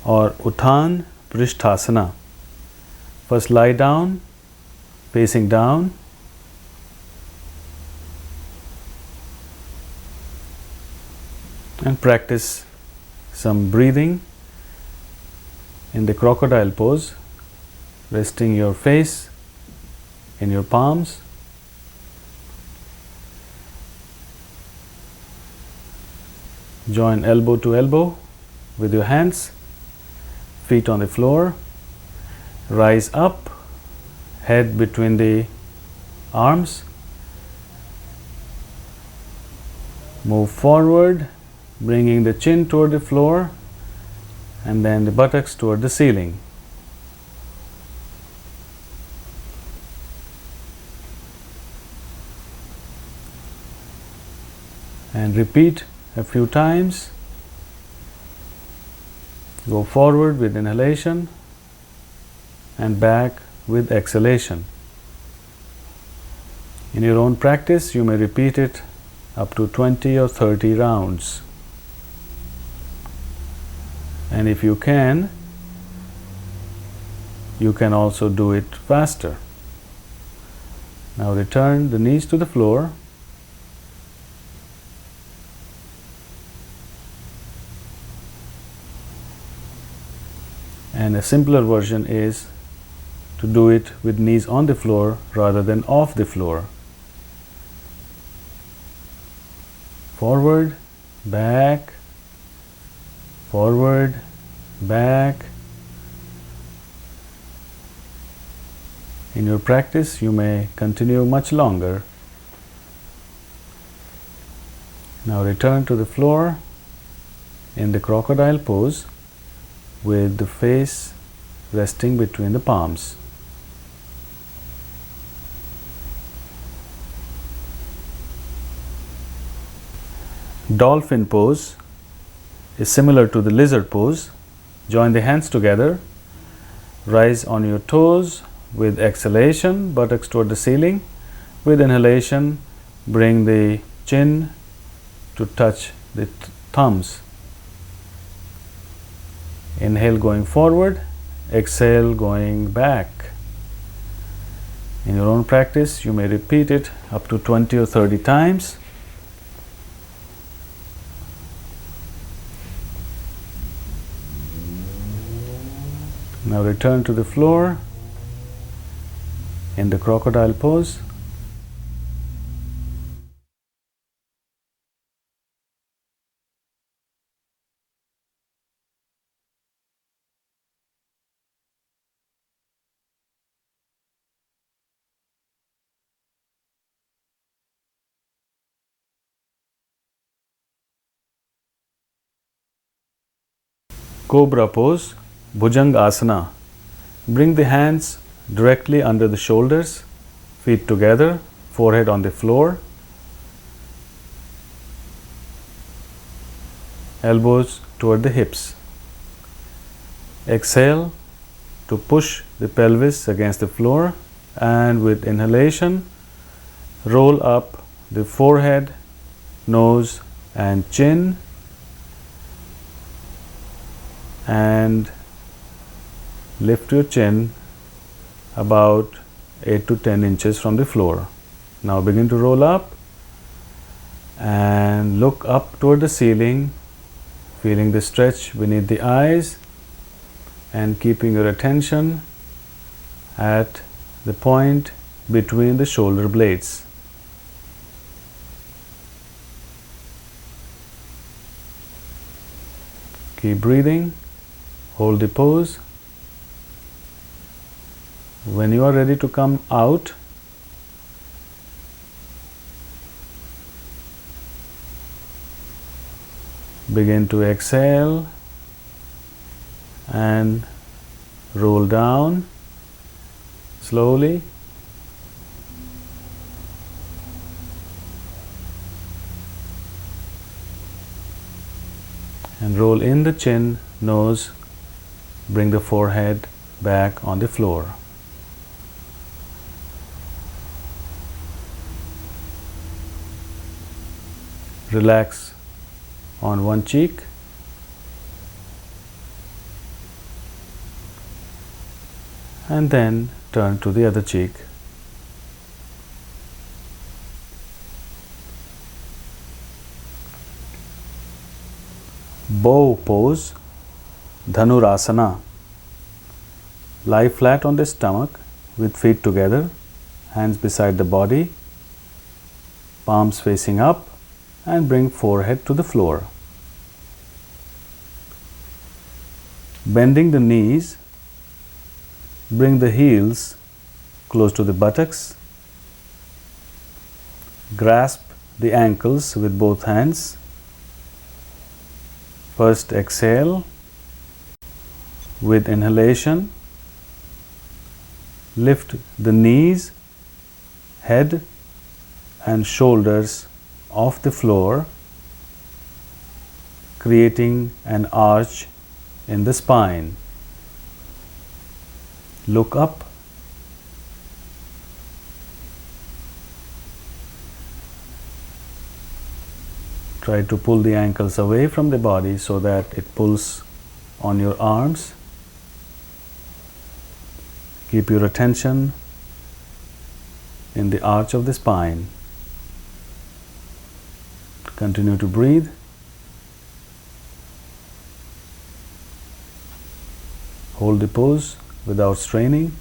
or Uttan Prishthasana. First lie down, facing down. And practice some breathing in the crocodile pose, resting your face in your palms. Join elbow to elbow with your hands, feet on the floor. Rise up, head between the arms. Move forward, bringing the chin toward the floor and then the buttocks toward the ceiling. And repeat a few times. Go forward with inhalation and back with exhalation. In your own practice, you may repeat it up to 20 or 30 rounds. And if you can also do it faster. Now return the knees to the floor. And a simpler version is to do it with knees on the floor rather than off the floor. Forward, back, forward, back, In your practice, you may continue much longer. Now return to the floor in the crocodile pose with the face resting between the palms. Dolphin pose is similar to the lizard pose. Join the hands together, rise on your toes with exhalation, buttocks toward the ceiling. With inhalation, bring the chin to touch the thumbs. Inhale going forward, exhale going back. In your own practice, you may repeat it up to 20 or 30 times. Now return to the floor in the crocodile pose. Cobra pose, Bhujanga asana. Bring the hands directly under the shoulders, feet together, forehead on the floor, elbows toward the hips. Exhale to push the pelvis against the floor, and with inhalation, roll up the forehead, nose and chin, and lift your chin about 8 to 10 inches from the floor. Now begin to roll up and look up toward the ceiling, feeling the stretch beneath the eyes and keeping your attention at the point between the shoulder blades. Keep breathing. Hold the pose. When you are ready to come out, begin to exhale and roll down slowly. And roll in the chin, nose. Bring the forehead back on the floor. Relax on one cheek. And then turn to the other cheek. Bow pose, Dhanurasana. Lie flat on the stomach with feet together, hands beside the body, palms facing up, and bring forehead to the floor. Bending the knees, bring the heels close to the buttocks. Grasp the ankles with both hands. First exhale. With inhalation, lift the knees, head and shoulders off the floor, creating an arch in the spine. Look up. Try to pull the ankles away from the body so that it pulls on your arms. Keep your attention in the arch of the spine. Continue to breathe. Hold the pose without straining.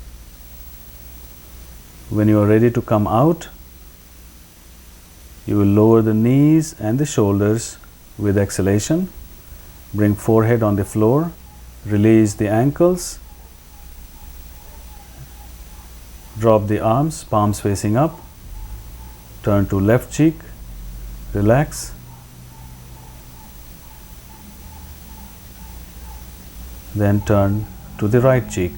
When you are ready to come out, you will lower the knees and the shoulders with exhalation. Bring forehead on the floor. Release the ankles. Drop the arms, palms facing up. Turn to left cheek. Relax. Then turn to the right cheek.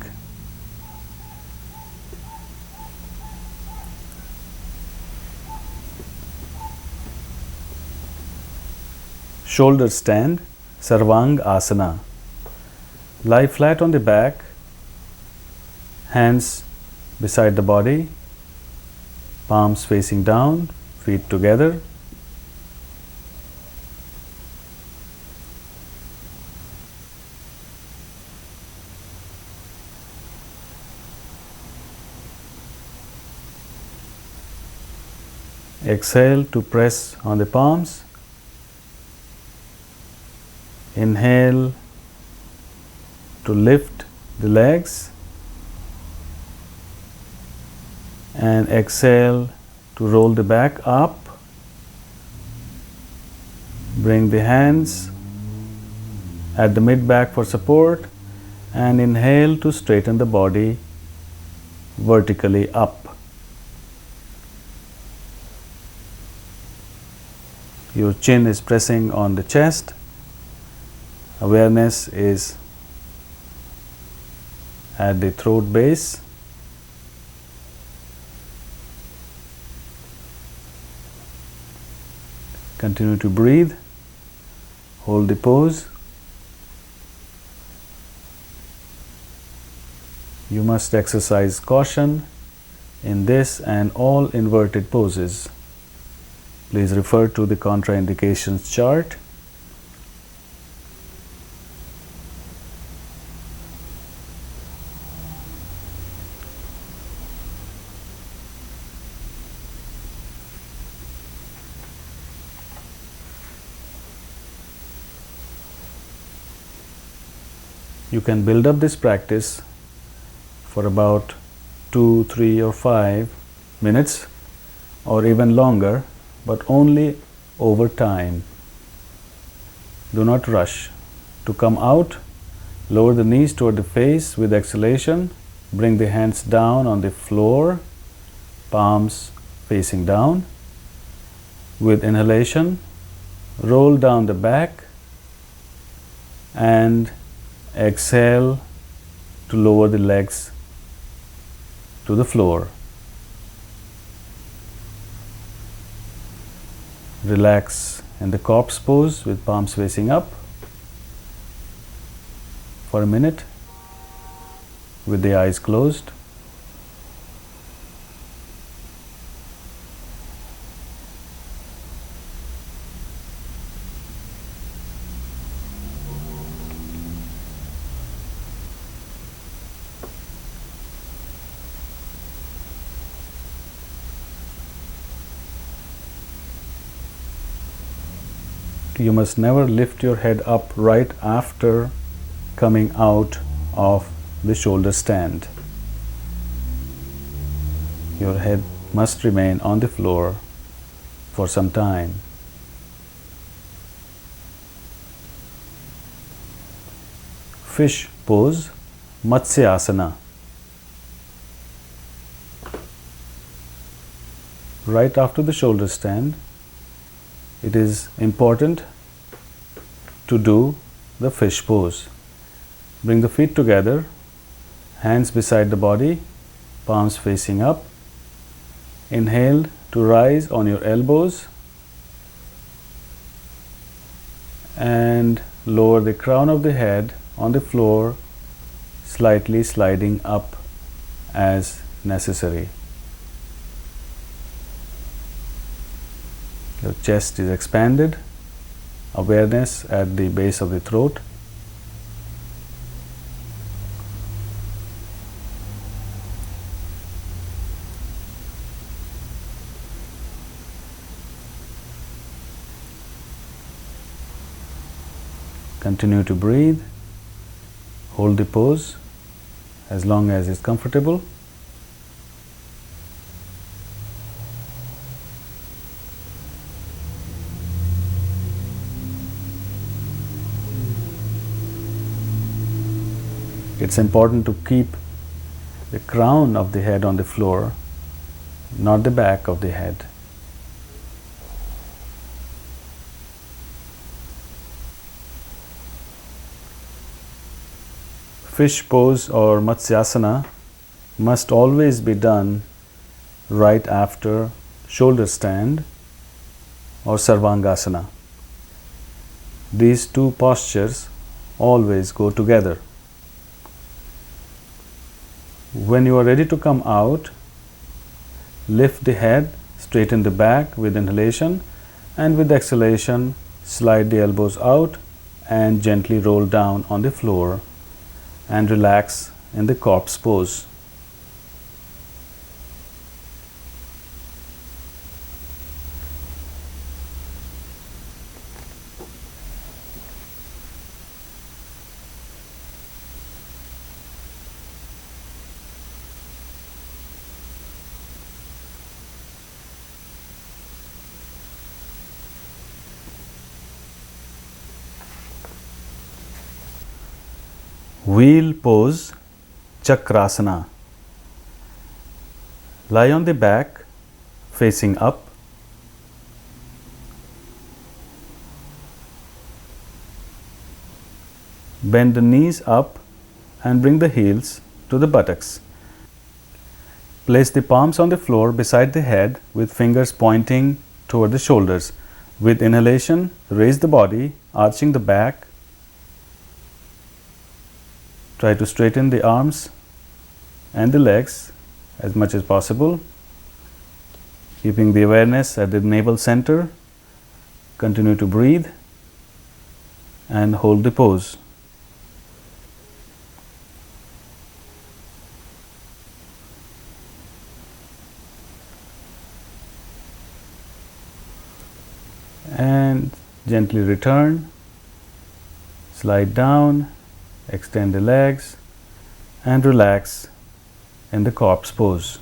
Shoulder stand, Sarvang Asana. Lie flat on the back, hands beside the body, palms facing down, feet together. Exhale to press on the palms. Inhale to lift the legs, and exhale to roll the back up. Bring the hands at the mid back for support, and inhale to straighten the body vertically up. Your chin is pressing on the chest. Awareness is at the throat base. Continue to breathe. Hold the pose. You must exercise caution in this and all inverted poses. Please refer to the contraindications chart. You can build up this practice for about 2, 3 or 5 minutes or even longer, but only over time. Do not rush. To come out, lower the knees toward the face with exhalation. Bring the hands down on the floor, palms facing down. With inhalation, roll down the back and exhale to lower the legs to the floor. Relax in the corpse pose with palms facing up for a minute with the eyes closed. You must never lift your head up right after coming out of the shoulder stand. Your head must remain on the floor for some time. Fish pose, Matsya Asana. Right after the shoulder stand, it is important to do the fish pose. Bring the feet together, hands beside the body, palms facing up. Inhale to rise on your elbows and lower the crown of the head on the floor, slightly sliding up as necessary. Your chest is expanded, awareness at the base of the throat. Continue to breathe, hold the pose as long as it's comfortable. It's important to keep the crown of the head on the floor, not the back of the head. Fish pose or Matsyasana must always be done right after shoulder stand or Sarvangasana. These two postures always go together. When you are ready to come out, lift the head, straighten the back with inhalation, and with exhalation, slide the elbows out and gently roll down on the floor and relax in the corpse pose. Wheel pose, Chakrasana. Lie on the back, facing up. Bend the knees up and bring the heels to the buttocks. Place the palms on the floor beside the head with fingers pointing toward the shoulders. With inhalation, raise the body, arching the back. Try to straighten the arms and the legs as much as possible, keeping the awareness at the navel center. Continue to breathe and hold the pose. And gently return, slide down, extend the legs and relax in the corpse pose.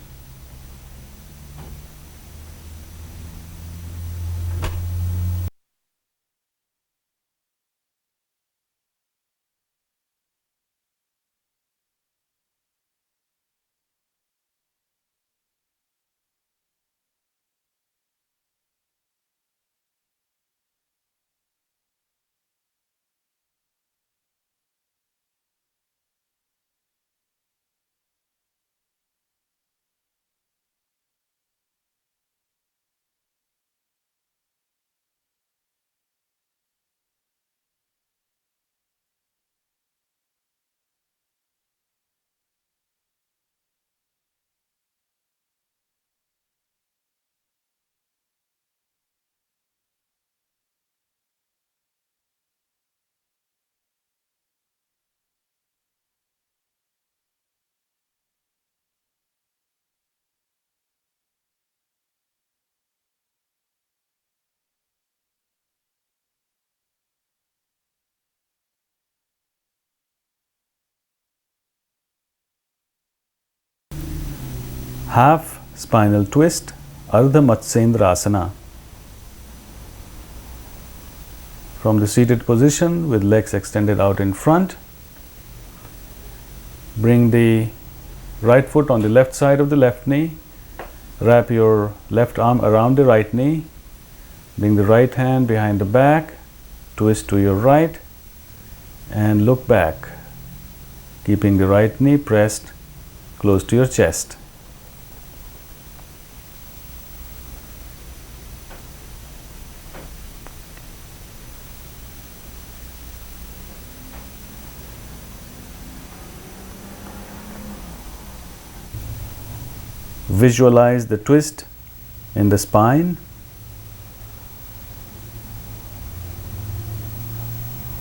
Half spinal twist, Ardha Matsyendrasana. From the seated position with legs extended out in front, bring the right foot on the left side of the left knee, wrap your left arm around the right knee, bring the right hand behind the back, twist to your right and look back, keeping the right knee pressed close to your chest. Visualize the twist in the spine.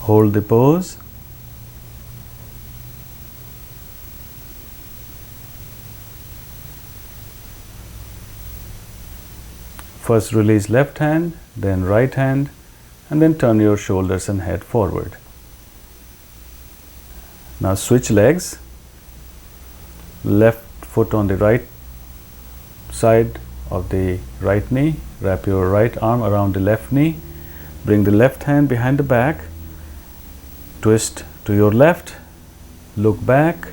Hold the pose. First release left hand, then right hand, and then turn your shoulders and head forward. Now switch legs. Left foot on the right side of the right knee, wrap your right arm around the left knee, bring the left hand behind the back, twist to your left, look back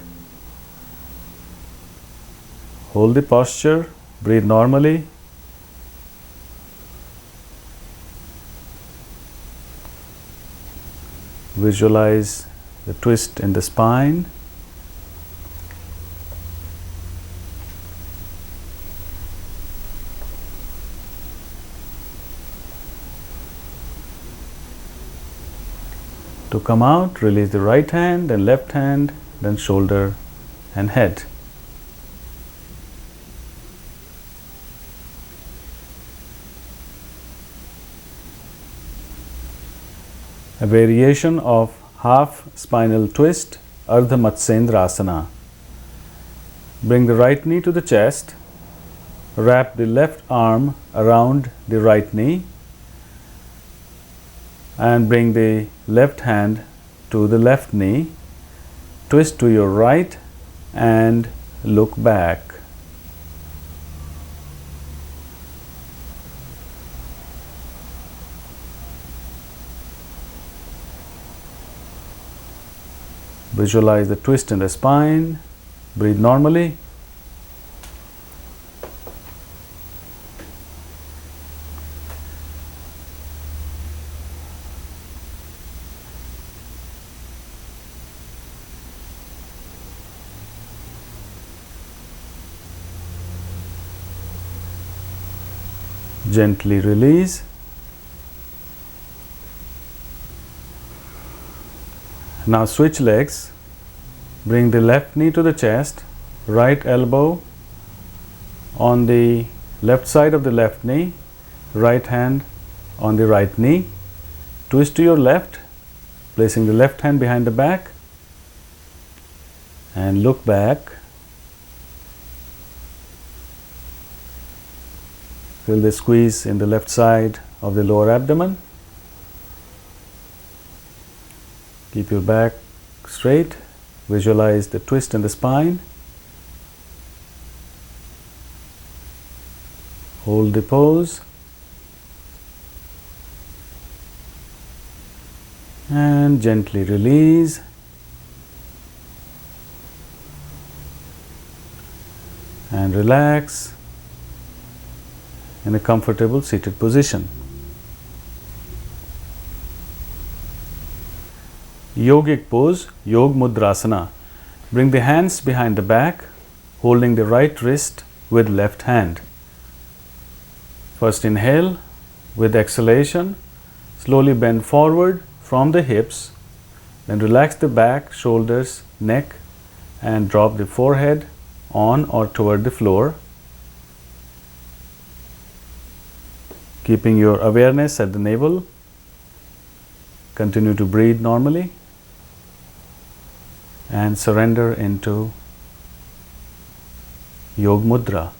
Hold the posture, breathe normally. Visualize the twist in the spine. To come out, release the right hand, then left hand, then shoulder and head. A variation of half spinal twist, Ardha Matsendrasana. Asana. Bring the right knee to the chest, wrap the left arm around the right knee, and bring the left hand to the left knee. Twist to your right and look back. Visualize the twist in the spine. Breathe normally. Gently release. Now switch legs. Bring the left knee to the chest, right elbow on the left side of the left knee, right hand on the right knee. Twist to your left, placing the left hand behind the back, and look back. Feel the squeeze in the left side of the lower abdomen. Keep your back straight. Visualize the twist in the spine. Hold the pose. And gently release. And relax in a comfortable seated position. Yogic pose, Yog Mudrasana. Bring the hands behind the back, holding the right wrist with left hand. First inhale. With exhalation, slowly bend forward from the hips, then relax the back, shoulders, neck, and drop the forehead on or toward the floor. Keeping your awareness at the navel. Continue to breathe normally and surrender into Yog Mudra.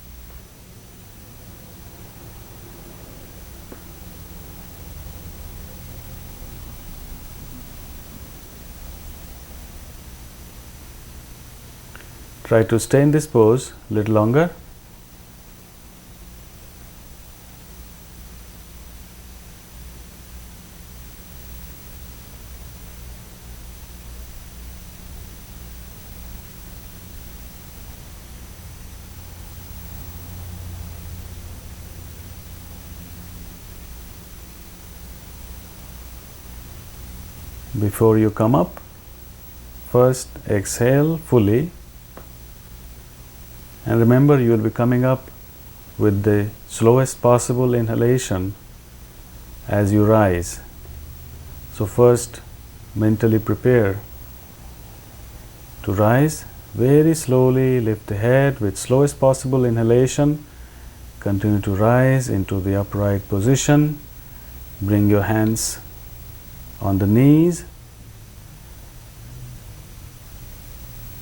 Try to stay in this pose a little longer. Before you come up, first exhale fully, and remember you will be coming up with the slowest possible inhalation as you rise. So first mentally prepare to rise very slowly. Lift the head with slowest possible inhalation. Continue to rise into the upright position. Bring your hands on the knees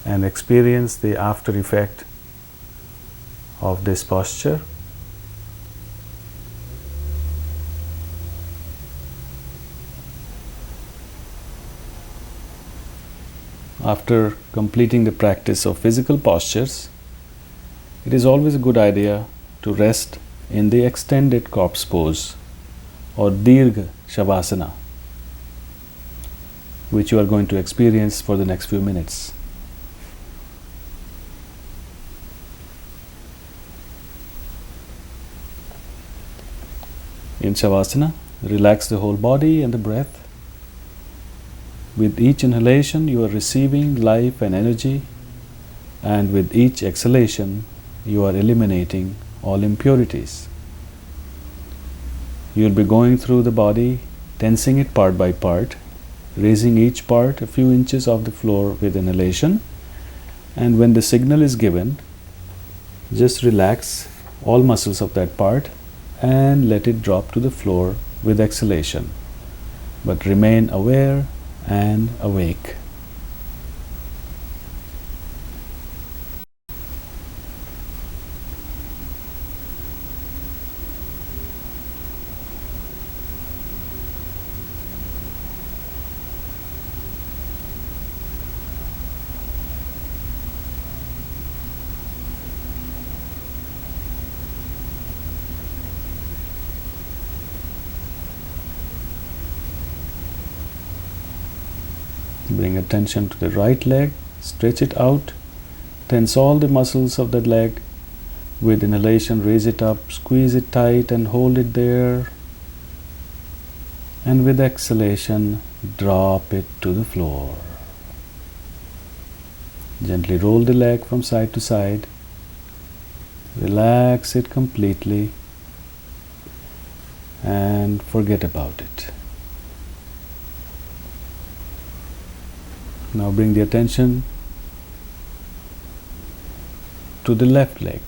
and experience the after effect of this posture. After completing the practice of physical postures, it is always a good idea to rest in the extended corpse pose or Dirgha Shavasana, which you are going to experience for the next few minutes. In Shavasana, relax the whole body and the breath. With each inhalation, you are receiving life and energy, and with each exhalation, you are eliminating all impurities. You will be going through the body, tensing it part by part, raising each part a few inches off the floor with inhalation, and when the signal is given, just relax all muscles of that part and let it drop to the floor with exhalation. But remain aware and awake. Bring attention to the right leg, stretch it out, tense all the muscles of that leg. With inhalation, raise it up, squeeze it tight and hold it there. And with exhalation, drop it to the floor. Gently roll the leg from side to side. Relax it completely and forget about it. Now bring the attention to the left leg.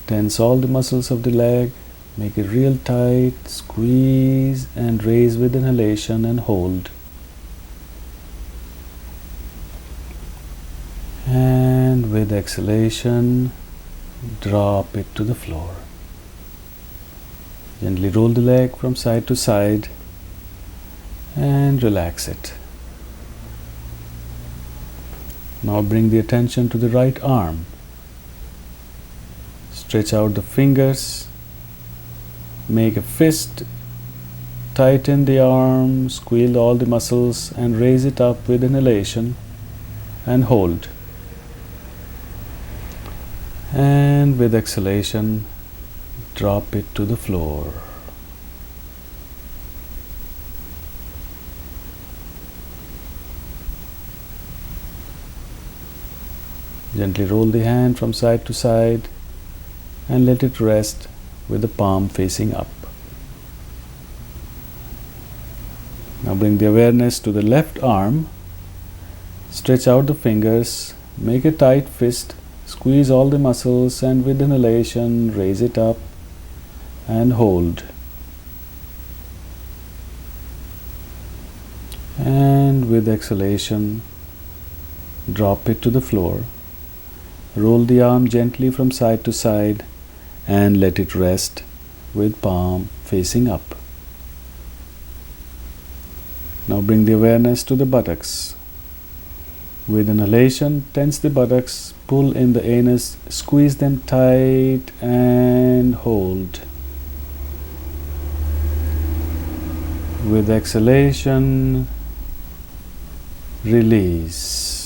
Tense all the muscles of the leg, make it real tight, squeeze and raise with inhalation and hold. And with exhalation, drop it to the floor. Gently roll the leg from side to side and relax it. Now bring the attention to the right arm. Stretch out the fingers, make a fist, tighten the arm, squeeze all the muscles and raise it up with inhalation and hold. And with exhalation, drop it to the floor. Gently roll the hand from side to side and let it rest with the palm facing up. Now bring the awareness to the left arm. Stretch out the fingers, make a tight fist, squeeze all the muscles and with inhalation raise it up and hold. And with exhalation, drop it to the floor. Roll the arm gently from side to side and let it rest with palm facing up. Now bring the awareness to the buttocks. With inhalation, tense the buttocks, pull in the anus, squeeze them tight and hold. With exhalation, release.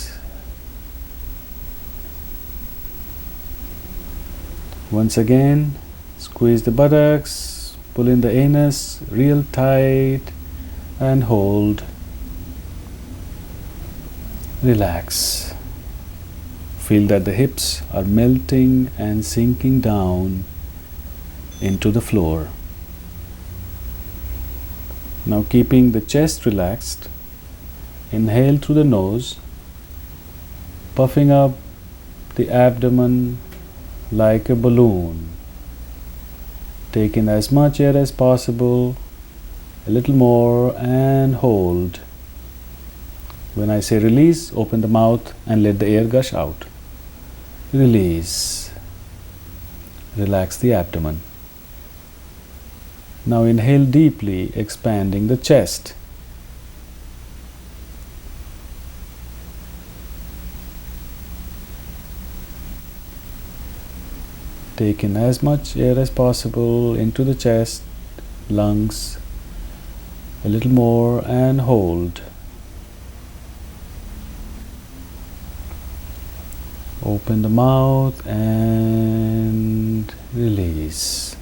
Once again, squeeze the buttocks, pull in the anus real tight and hold. Relax. Feel that the hips are melting and sinking down into the floor. Now keeping the chest relaxed, inhale through the nose, puffing up the abdomen like a balloon. Take in as much air as possible, a little more and hold. When I say release, open the mouth and let the air gush out. Release. Relax the abdomen. Now inhale deeply, expanding the chest. Take in as much air as possible into the chest, lungs, a little more and hold. Open the mouth and release.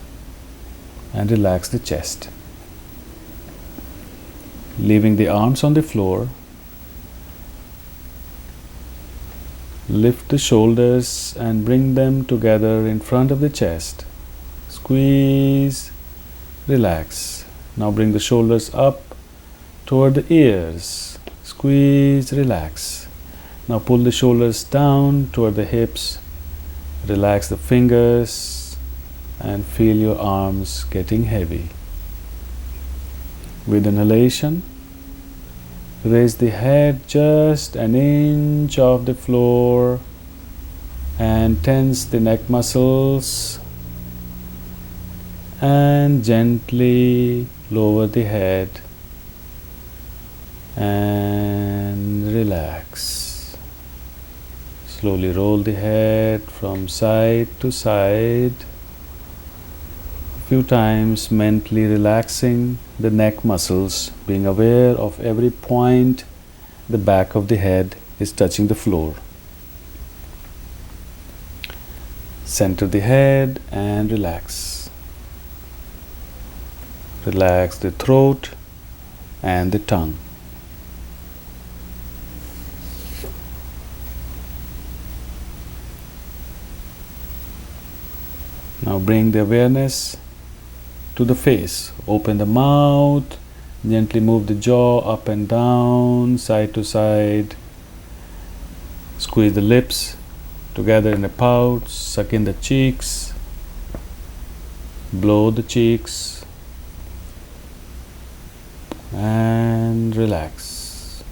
and relax the chest. Leaving the arms on the floor, lift the shoulders and bring them together in front of the chest. Squeeze, relax. Now bring the shoulders up toward the ears. Squeeze, relax. Now pull the shoulders down toward the hips. Relax the fingers and feel your arms getting heavy. With inhalation, raise the head just an inch off the floor and tense the neck muscles and gently lower the head and relax. Slowly roll the head from side to side, a few times mentally relaxing the neck muscles, being aware of every point the back of the head is touching the floor. Center the head and relax. Relax the throat and the tongue. Now bring the awareness to the face. Open the mouth, gently move the jaw up and down, side to side. Squeeze the lips together in a pout, suck in the cheeks, blow the cheeks, and relax.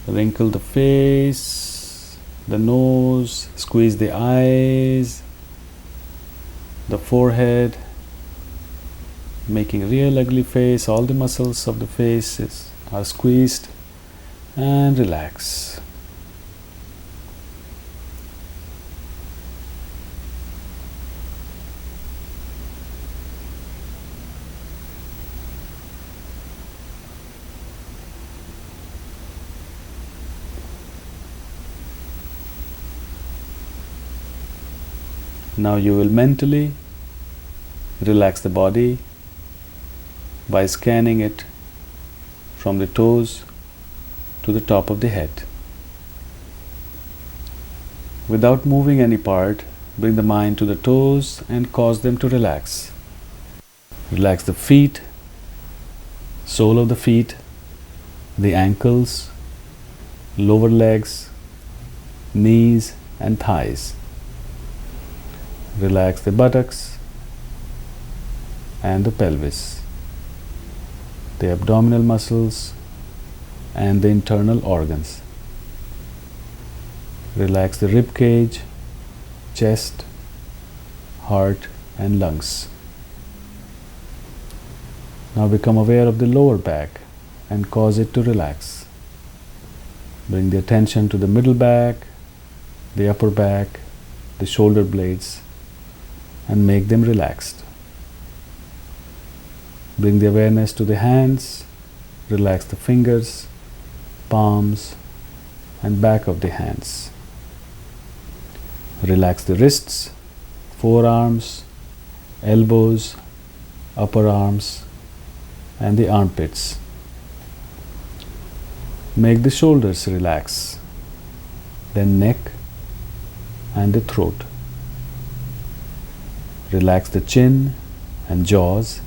Wrinkle the face, the nose, squeeze the eyes, the forehead, making a real ugly face. All the muscles of the face are squeezed, and relax. Now you will mentally relax the body by scanning it from the toes to the top of the head. Without moving any part, bring the mind to the toes and cause them to relax. Relax the feet, sole of the feet, the ankles, lower legs, knees and thighs. Relax the buttocks and the pelvis, the abdominal muscles and the internal organs. Relax the rib cage, chest, heart and lungs. Now become aware of the lower back and cause it to relax. Bring the attention to the middle back, the upper back, the shoulder blades, and make them relaxed. Bring the awareness to the hands, relax the fingers, palms, and back of the hands. Relax the wrists, forearms, elbows, upper arms, and the armpits. Make the shoulders relax, then neck and the throat. Relax the chin and jaws,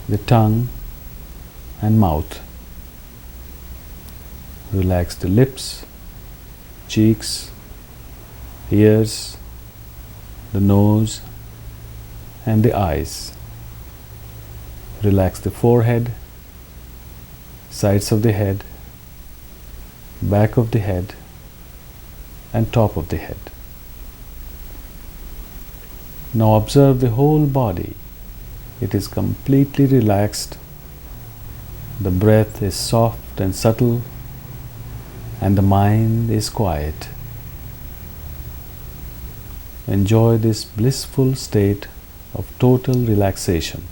the tongue and mouth. Relax the lips, cheeks, ears, the nose and the eyes. Relax the forehead, sides of the head, back of the head and top of the head. Now observe the whole body. It is completely relaxed. The breath is soft and subtle, and the mind is quiet. Enjoy this blissful state of total relaxation.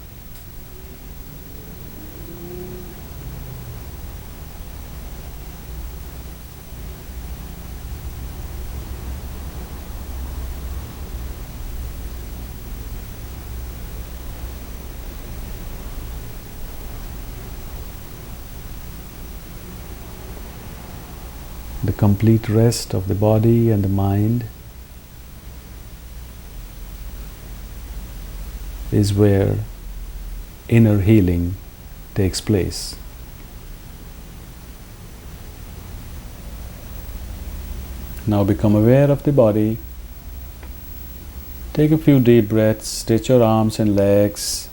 the complete rest of the body and the mind is where inner healing takes place. Now become aware of the body. Take a few deep breaths, stretch your arms and legs.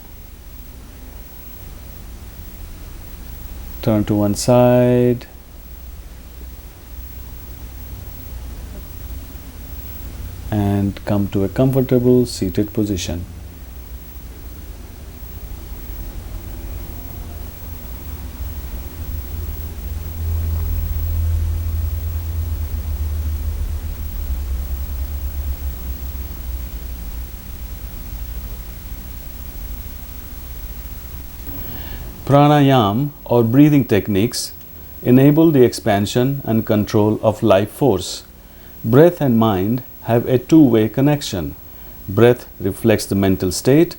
Turn to one side. And come to a comfortable seated position. Pranayama or breathing techniques enable the expansion and control of life force. Breath and mind have a two-way connection. Breath reflects the mental state,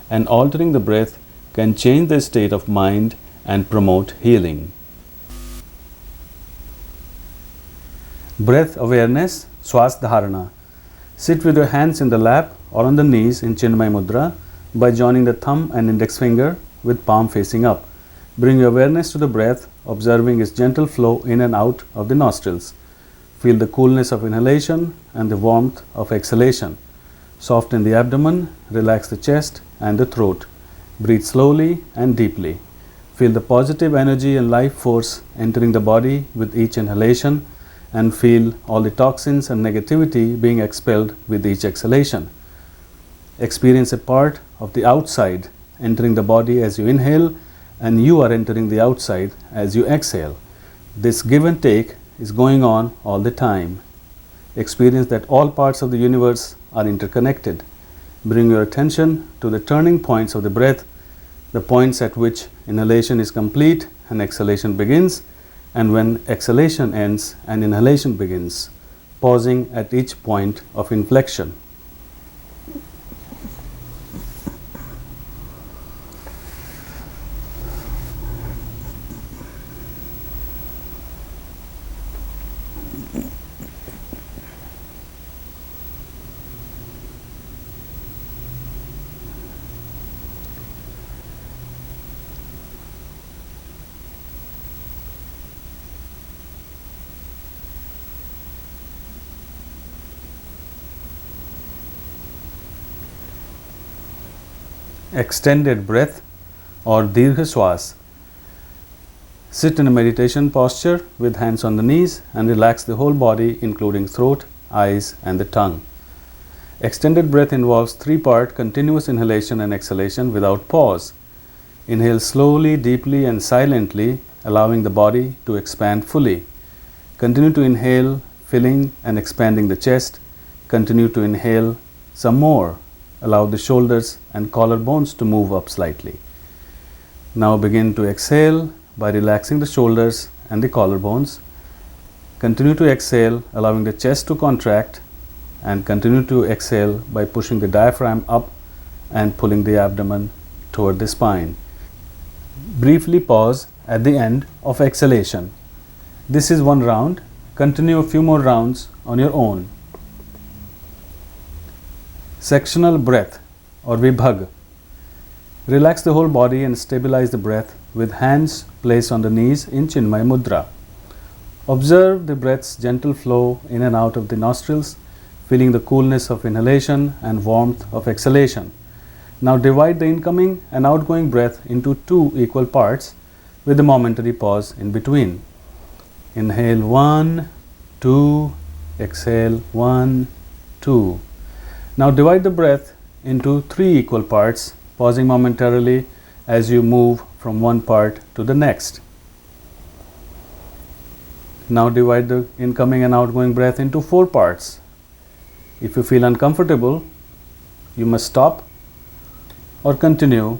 and altering the breath can change the state of mind and promote healing. Breath awareness, Swas Dharana. Sit with your hands in the lap or on the knees in Chinmay Mudra by joining the thumb and index finger with palm facing up. Bring your awareness to the breath, observing its gentle flow in and out of the nostrils. Feel the coolness of inhalation and the warmth of exhalation. Soften the abdomen, relax the chest and the throat. Breathe slowly and deeply. Feel the positive energy and life force entering the body with each inhalation, and feel all the toxins and negativity being expelled with each exhalation. Experience a part of the outside entering the body as you inhale, and you are entering the outside as you exhale. This give and take is going on all the time. Experience that all parts of the universe are interconnected. Bring your attention to the turning points of the breath, the points at which inhalation is complete and exhalation begins, and when exhalation ends and inhalation begins, pausing at each point of inflection. Extended breath or Dirgha Swas. Sit in a meditation posture with hands on the knees and relax the whole body, including throat, eyes and the tongue. Extended breath involves three-part continuous inhalation and exhalation without pause. Inhale slowly, deeply and silently, allowing the body to expand fully. Continue to inhale, filling and expanding the chest. Continue to inhale some more. Allow the shoulders and collarbones to move up slightly. Now begin to exhale by relaxing the shoulders and the collarbones. Continue to exhale, allowing the chest to contract, and continue to exhale by pushing the diaphragm up and pulling the abdomen toward the spine. Briefly pause at the end of exhalation. This is one round. Continue a few more rounds on your own. Sectional breath or Vibhag. Relax the whole body and stabilize the breath with hands placed on the knees in Chinmay Mudra. Observe the breath's gentle flow in and out of the nostrils, feeling the coolness of inhalation and warmth of exhalation. Now divide the incoming and outgoing breath into two equal parts with a momentary pause in between. Inhale 1, 2, exhale 1, 2. Now divide the breath into three equal parts, pausing momentarily as you move from one part to the next. Now divide the incoming and outgoing breath into four parts. If you feel uncomfortable, you must stop or continue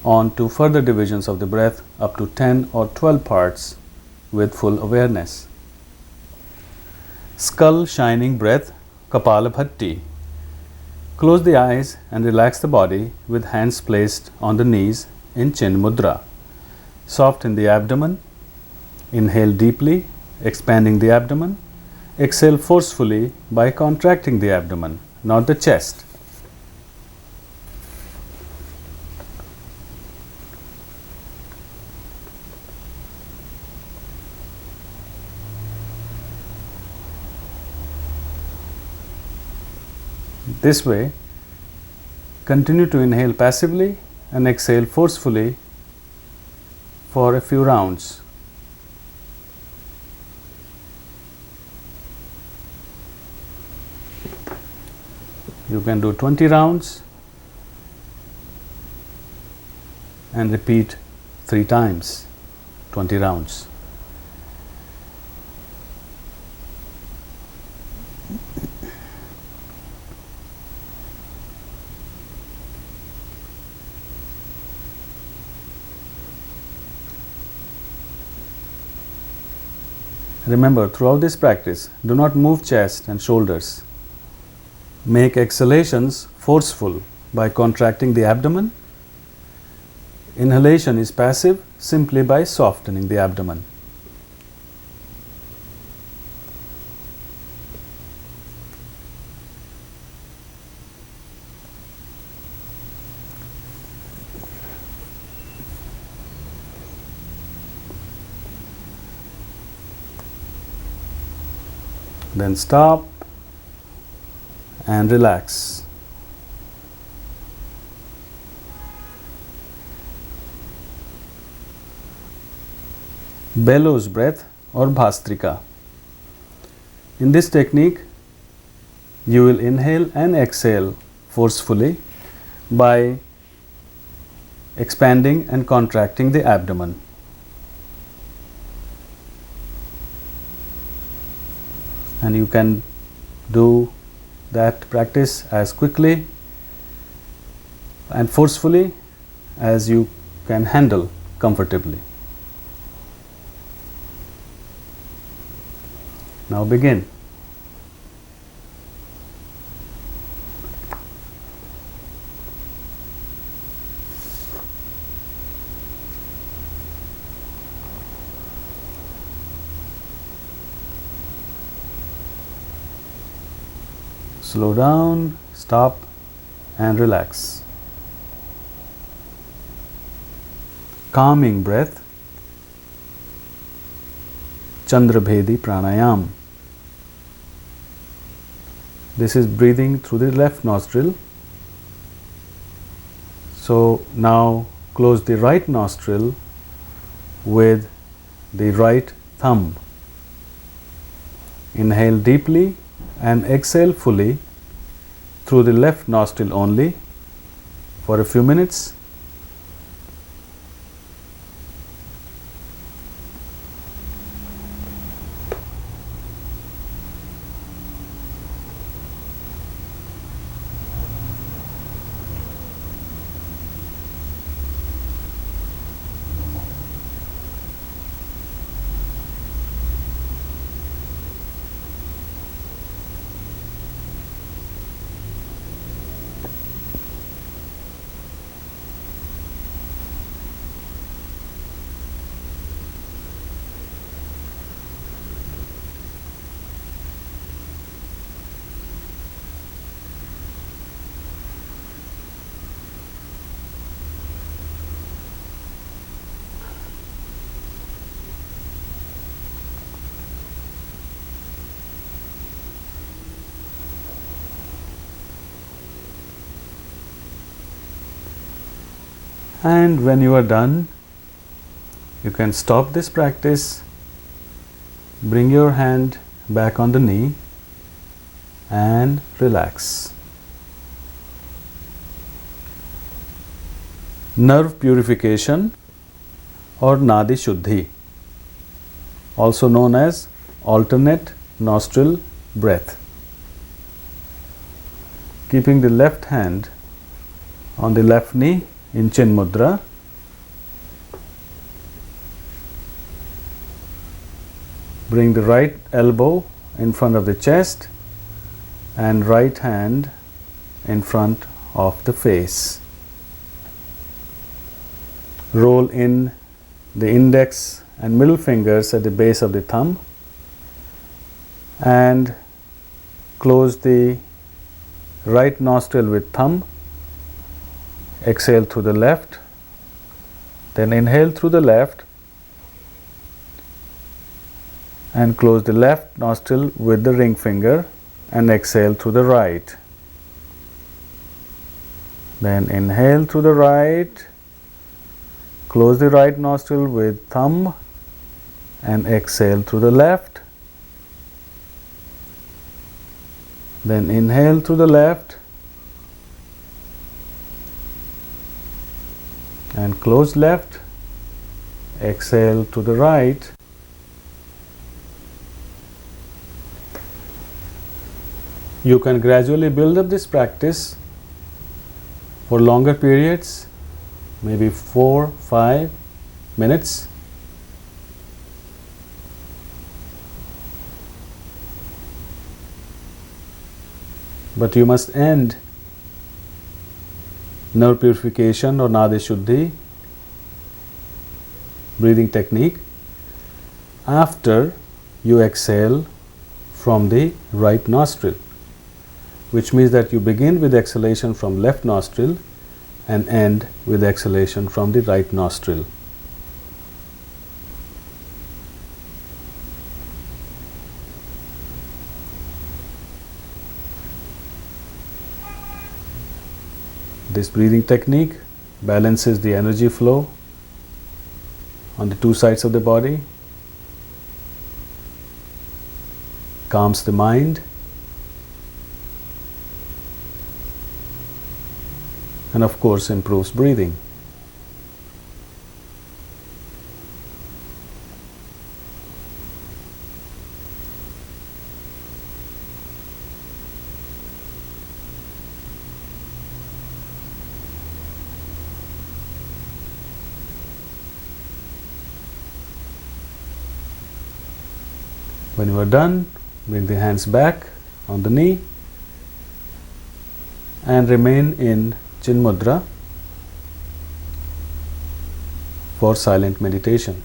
on to further divisions of the breath up to 10 or 12 parts with full awareness. Skull shining breath, Kapalabhati. Close the eyes and relax the body with hands placed on the knees in Chin Mudra. Soften the abdomen. Inhale deeply, expanding the abdomen. Exhale forcefully by contracting the abdomen, not the chest. This way, continue to inhale passively and exhale forcefully for a few rounds. You can do 20 rounds and repeat 3 times, 20 rounds. Remember, throughout this practice, do not move chest and shoulders. Make exhalations forceful by contracting the abdomen. Inhalation is passive simply by softening the abdomen. Then stop and relax. Bellows breath or bhastrika. In this technique, you will inhale and exhale forcefully by expanding and contracting the abdomen. And you can do that practice as quickly and forcefully as you can handle comfortably. Now begin. Slow down, stop and relax. Calming breath, Chandrabhedi Pranayama. This is breathing through the left nostril. So now close the right nostril with the right thumb. Inhale deeply and exhale fully through the left nostril only for a few minutes. And when you are done, you can stop this practice, bring your hand back on the knee and relax. Nerve purification or Nadi Shuddhi, also known as alternate nostril breath. Keeping the left hand on the left knee in Chin Mudra, bring the right elbow in front of the chest and right hand in front of the face. Roll in the index and middle fingers at the base of the thumb, and close the right nostril with thumb. Exhale through the left, then inhale through the left and close the left nostril with the ring finger and exhale through the right. Then inhale through the right, close the right nostril with thumb and exhale through the left. Then inhale through the left and close left, exhale to the right. You can gradually build up this practice for longer periods, maybe 4-5 minutes. But you must end nerve purification or Nadi Shuddhi breathing technique after you exhale from the right nostril, which means that you begin with exhalation from left nostril and end with exhalation from the right nostril. This breathing technique balances the energy flow on the two sides of the body, calms the mind, and of course improves breathing. When you are done, bring the hands back on the knee and remain in Chin Mudra for silent meditation.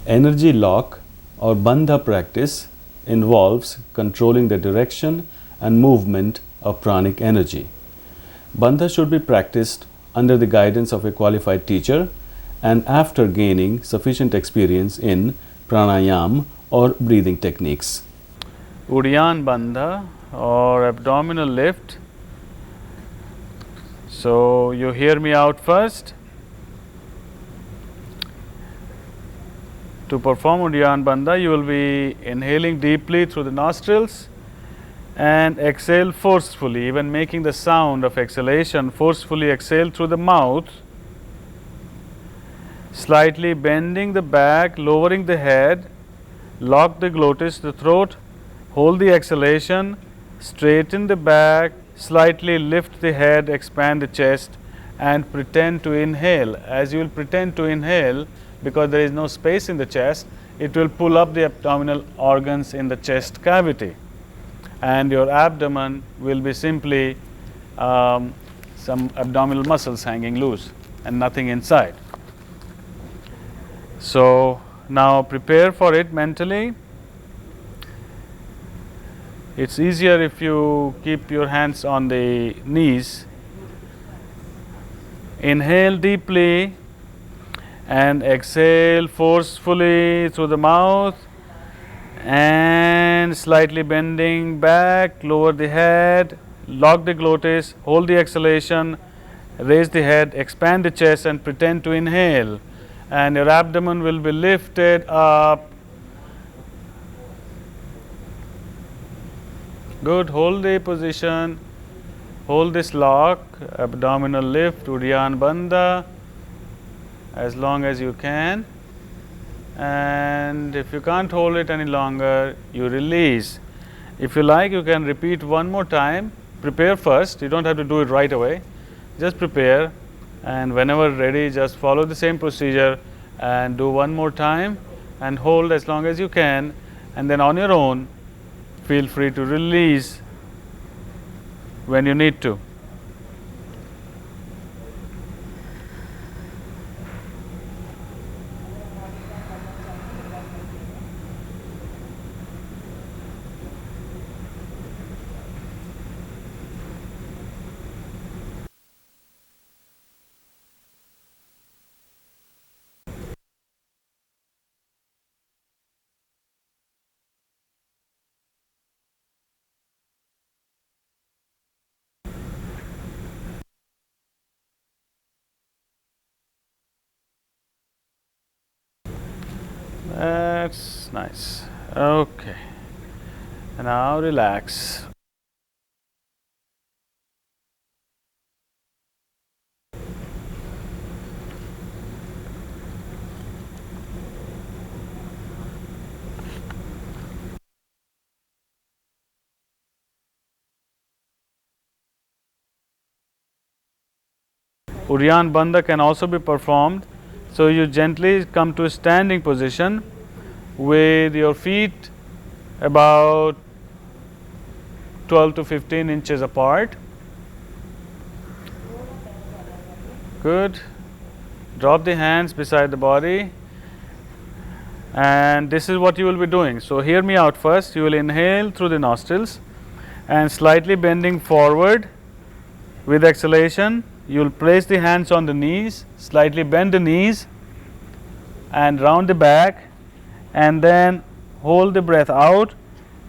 Energy lock or Bandha practice involves controlling the direction and movement of pranic energy. Bandha should be practiced under the guidance of a qualified teacher and after gaining sufficient experience in Pranayama or breathing techniques. Udyan Bandha or abdominal lift. So you hear me out first. To perform Udyan Bandha, you will be inhaling deeply through the nostrils and exhale forcefully, even making the sound of exhalation. Forcefully exhale through the mouth, slightly bending the back, lowering the head, lock the glottis, the throat, hold the exhalation, straighten the back, slightly lift the head, expand the chest and pretend to inhale. As you will pretend to inhale, because there is no space in the chest, it will pull up the abdominal organs in the chest cavity and your abdomen will be simply some abdominal muscles hanging loose and nothing inside. So now prepare for it mentally. It's easier if you keep your hands on the knees. Inhale deeply and exhale forcefully through the mouth and slightly bending back, lower the head, lock the glottis, hold the exhalation, raise the head, expand the chest and pretend to inhale. And your abdomen will be lifted up. Good. Hold the position. Hold this lock, abdominal lift, Udyan Bandha, as long as you can. And if you can't hold it any longer, you release. If you like, you can repeat one more time. Prepare first. You don't have to do it right away. Just prepare. And whenever ready, just follow the same procedure and do one more time and hold as long as you can, and then on your own feel free to release when you need to. relax. Nice. Okay. And now relax. Udyan Bandha can also be performed. So you gently come to a standing position with your feet about 12 to 15 inches apart. Good. Drop the hands beside the body. And this is what you will be doing. So hear me out first. You will inhale through the nostrils and slightly bending forward with exhalation. You will place the hands on the knees, slightly bend the knees and round the back, and then hold the breath out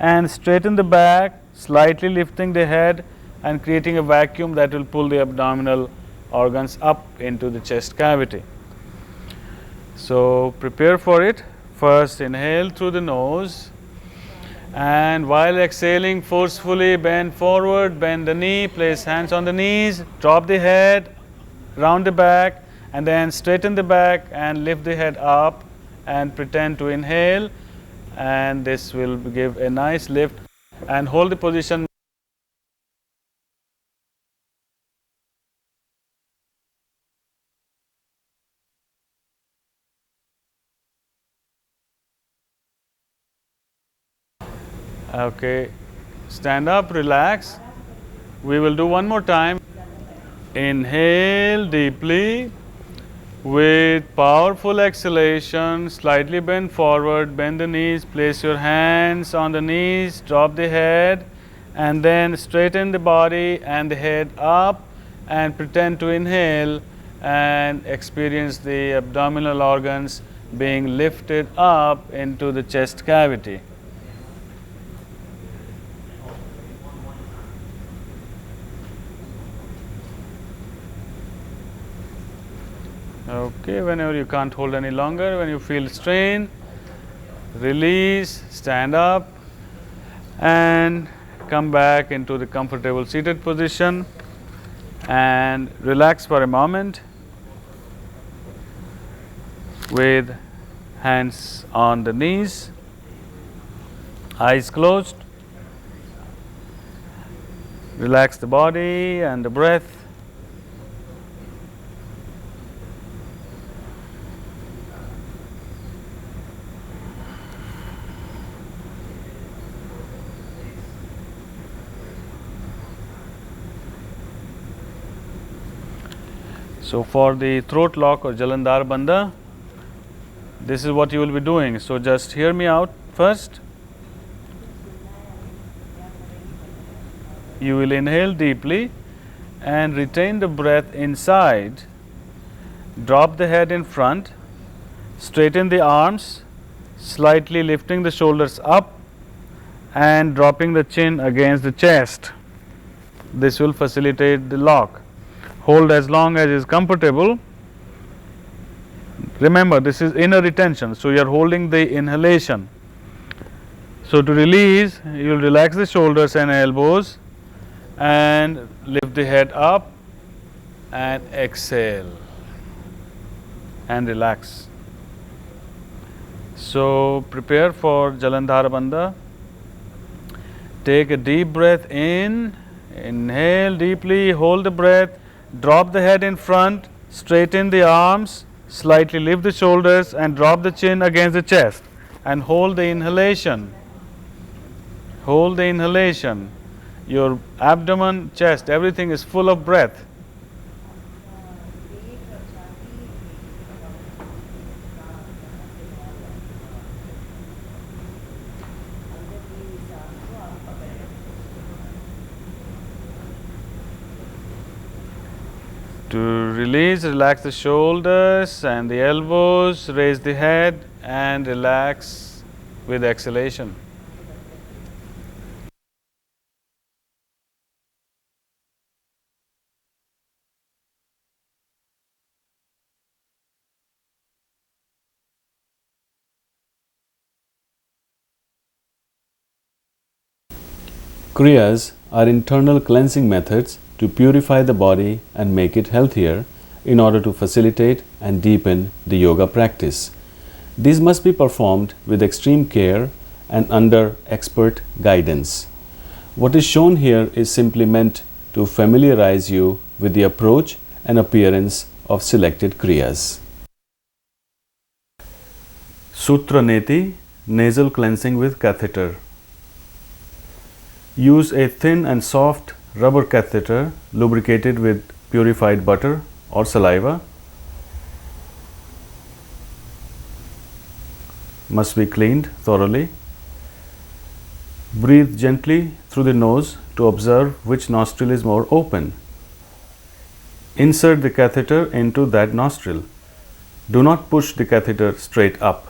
and straighten the back, slightly lifting the head and creating a vacuum that will pull the abdominal organs up into the chest cavity. So prepare for it. First inhale through the nose, and while exhaling forcefully bend forward, bend the knee, place hands on the knees, drop the head, round the back, and then straighten the back and lift the head up and pretend to inhale, and this will give a nice lift, and hold the position. Okay, stand up, relax. We will do one more time. Inhale deeply with powerful exhalation, slightly bend forward, bend the knees, place your hands on the knees, drop the head, and then straighten the body and the head up and pretend to inhale and experience the abdominal organs being lifted up into the chest cavity. Okay, whenever you can't hold any longer, when you feel strain, release, stand up and come back into the comfortable seated position and relax for a moment with hands on the knees, eyes closed. Relax the body and the breath. So for the throat lock or Jalandhar Bandha, this is what you will be doing. So just hear me out first. You will inhale deeply and retain the breath inside. Drop the head in front, straighten the arms, slightly lifting the shoulders up and dropping the chin against the chest. This will facilitate the lock. Hold as long as is comfortable. Remember, this is inner retention, so you are holding the inhalation. So to release, you will relax the shoulders and elbows and lift the head up and exhale and relax. So prepare for Jalandhar Bandha. Take a deep breath in, inhale deeply, hold the breath, drop the head in front, straighten the arms, slightly lift the shoulders and drop the chin against the chest and hold the inhalation. Hold the inhalation. Your abdomen, chest, everything is full of breath. To release, relax the shoulders and the elbows, raise the head and relax with exhalation. Kriyas are internal cleansing methods to purify the body and make it healthier in order to facilitate and deepen the yoga practice. These must be performed with extreme care and under expert guidance. What is shown here is simply meant to familiarize you with the approach and appearance of selected kriyas. Sutra Neti, nasal cleansing with catheter. Use a thin and soft rubber catheter lubricated with purified butter or saliva. Must be cleaned thoroughly. Breathe gently through the nose to observe which nostril is more open. Insert the catheter into that nostril. Do not push the catheter straight up.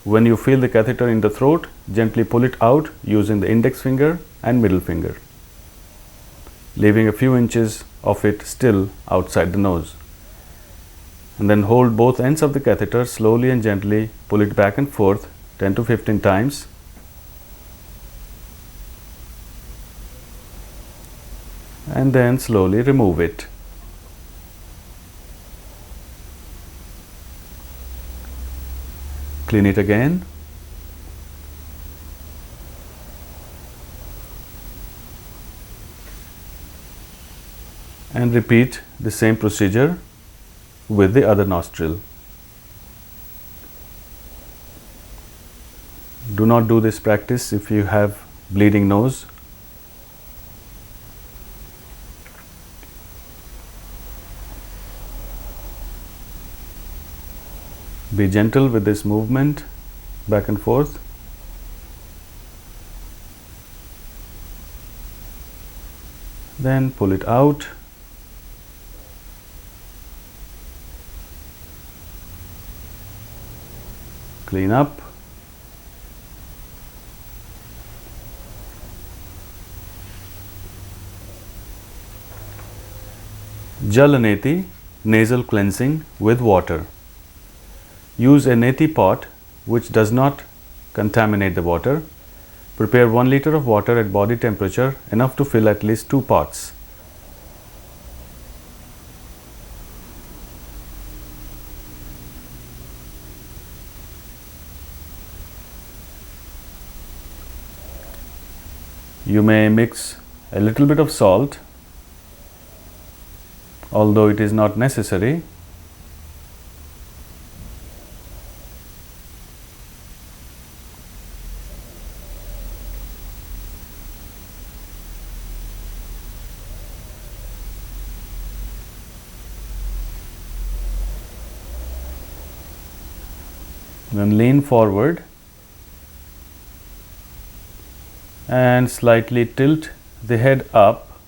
When you feel the catheter in the throat, gently pull it out using the index finger and middle finger, leaving a few inches of it still outside the nose. And then hold both ends of the catheter, slowly and gently pull it back and forth 10 to 15 times. And then slowly remove it. Clean it again. And repeat the same procedure with the other nostril. Do not do this practice if you have bleeding nose. Be gentle with this movement back and forth. Then pull it out. Clean up. Jalaneti, nasal cleansing with water. Use a neti pot which does not contaminate the water. Prepare 1 liter of water at body temperature, enough to fill at least 2 pots. You may mix a little bit of salt, although it is not necessary. Then lean forward and slightly tilt the head up.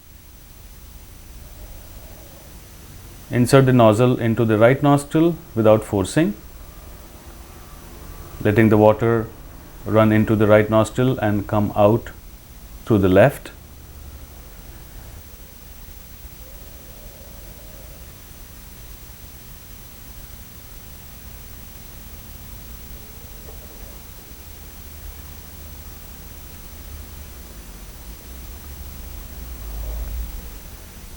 Insert the nozzle into the right nostril without forcing, letting the water run into the right nostril and come out through the left.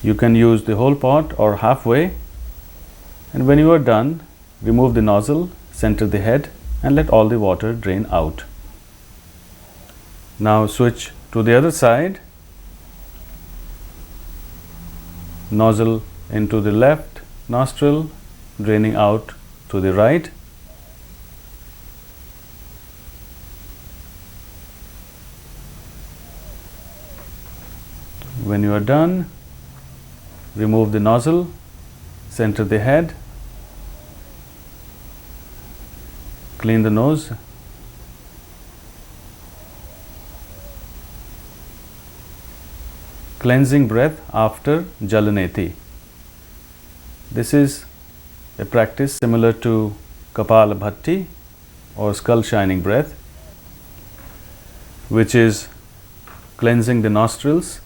You can use the whole pot or halfway, and when you are done, remove the nozzle, center the head and let all the water drain out. Now switch to the other side. Nozzle into the left nostril, draining out to the right. When you are done, remove the nozzle, center the head, clean the nose, cleansing breath after Jalaneti. This is a practice similar to Kapala Bhatti or skull shining breath, which is cleansing the nostrils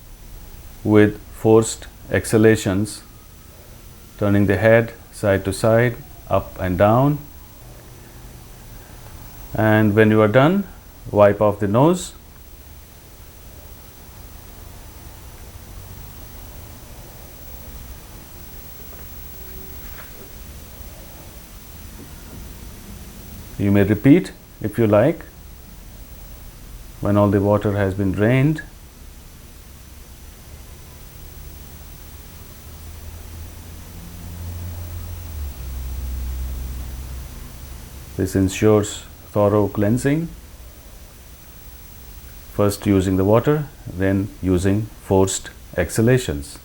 with forced exhalations, turning the head side to side, up and down. And when you are done, wipe off the nose You may repeat if you like when all the water has been drained. This ensures thorough cleansing, first using the water, then using forced exhalations.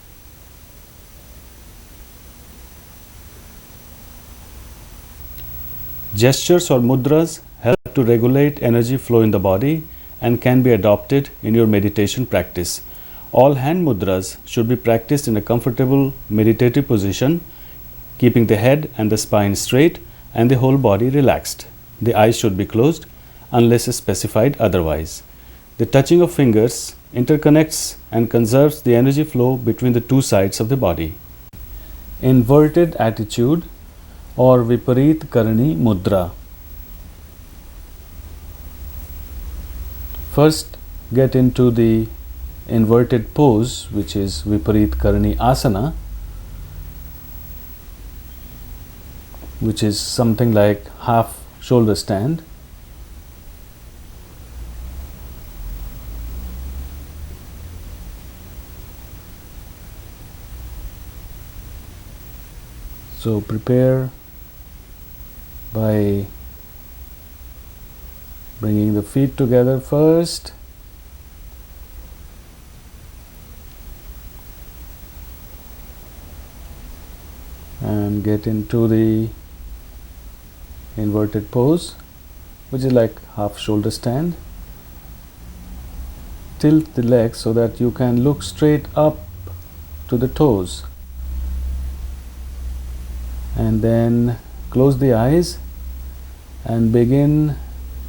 Gestures or mudras help to regulate energy flow in the body and can be adopted in your meditation practice. All hand mudras should be practiced in a comfortable meditative position, keeping the head and the spine straight and the whole body relaxed. The eyes should be closed unless specified otherwise. The touching of fingers interconnects and conserves the energy flow between the two sides of the body. Inverted attitude or Viparit Karani Mudra. First, get into the inverted pose, which is Viparit Karani Asana, which is something like half shoulder stand. So prepare by bringing the feet together first, and get into the inverted pose, which is like half shoulder stand. Tilt the legs so that you can look straight up to the toes, and then close the eyes and begin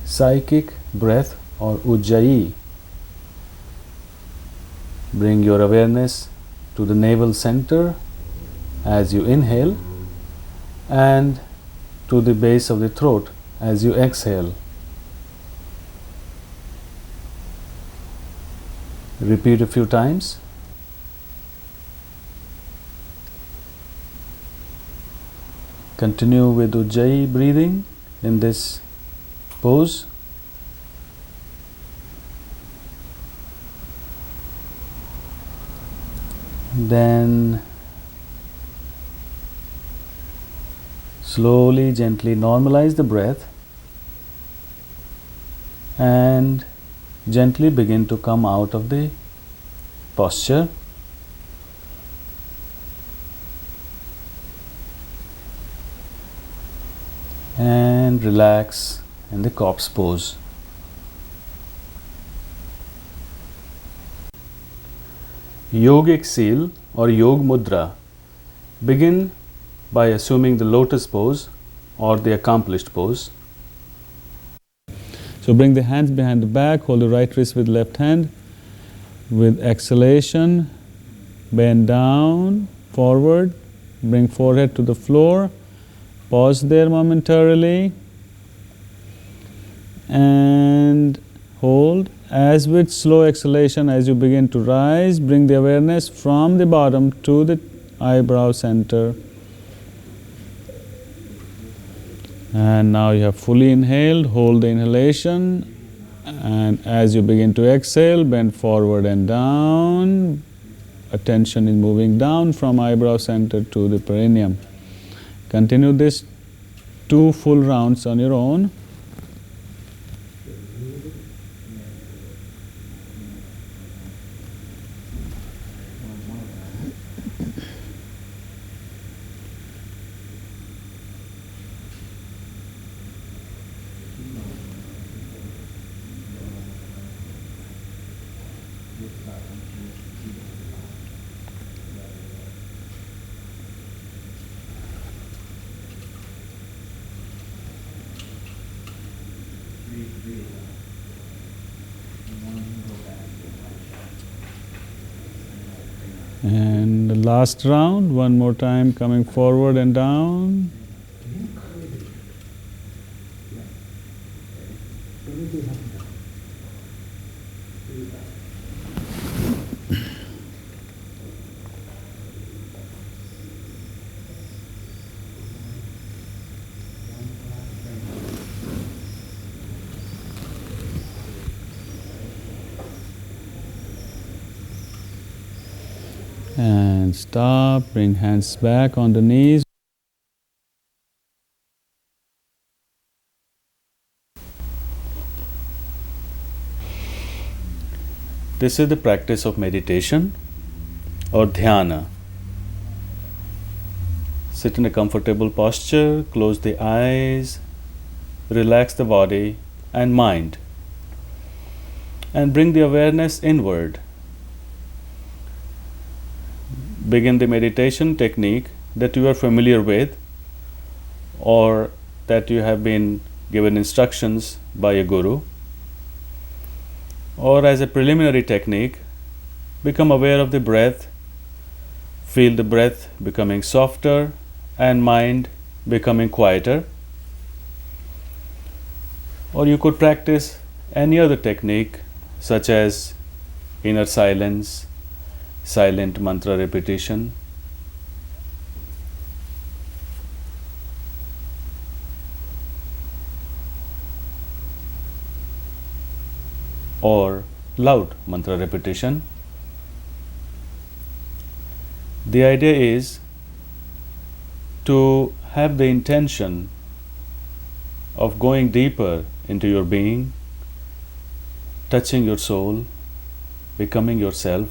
psychic breath or ujjayi. Bring your awareness to the navel center as you inhale and to the base of the throat as you exhale. Repeat a few times. Continue with ujjayi breathing in this pose. Then slowly, gently normalize the breath and gently begin to come out of the posture. And relax in the corpse pose. Yogic Seal or Yog Mudra. Begin by assuming the lotus pose or the accomplished pose. So bring the hands behind the back, hold the right wrist with left hand. With exhalation, bend down, forward, bring forehead to the floor. Pause there momentarily and hold. As with slow exhalation, as you begin to rise, bring the awareness from the bottom to the eyebrow center. And now you have fully inhaled, hold the inhalation, and as you begin to exhale, bend forward and down. Attention is moving down from eyebrow center to the perineum. Continue this 2 full rounds on your own. And the last round, one more time, coming forward and down. And stop, bring hands back on the knees. This is the practice of meditation or dhyana. Sit in a comfortable posture, close the eyes, relax the body and mind, and bring the awareness inward. Begin the meditation technique that you are familiar with or that you have been given instructions by a guru. Or as a preliminary technique, become aware of the breath, feel the breath becoming softer and mind becoming quieter. Or you could practice any other technique such as inner silence, silent mantra repetition, or loud mantra repetition. The idea is to have the intention of going deeper into your being, touching your soul, becoming yourself,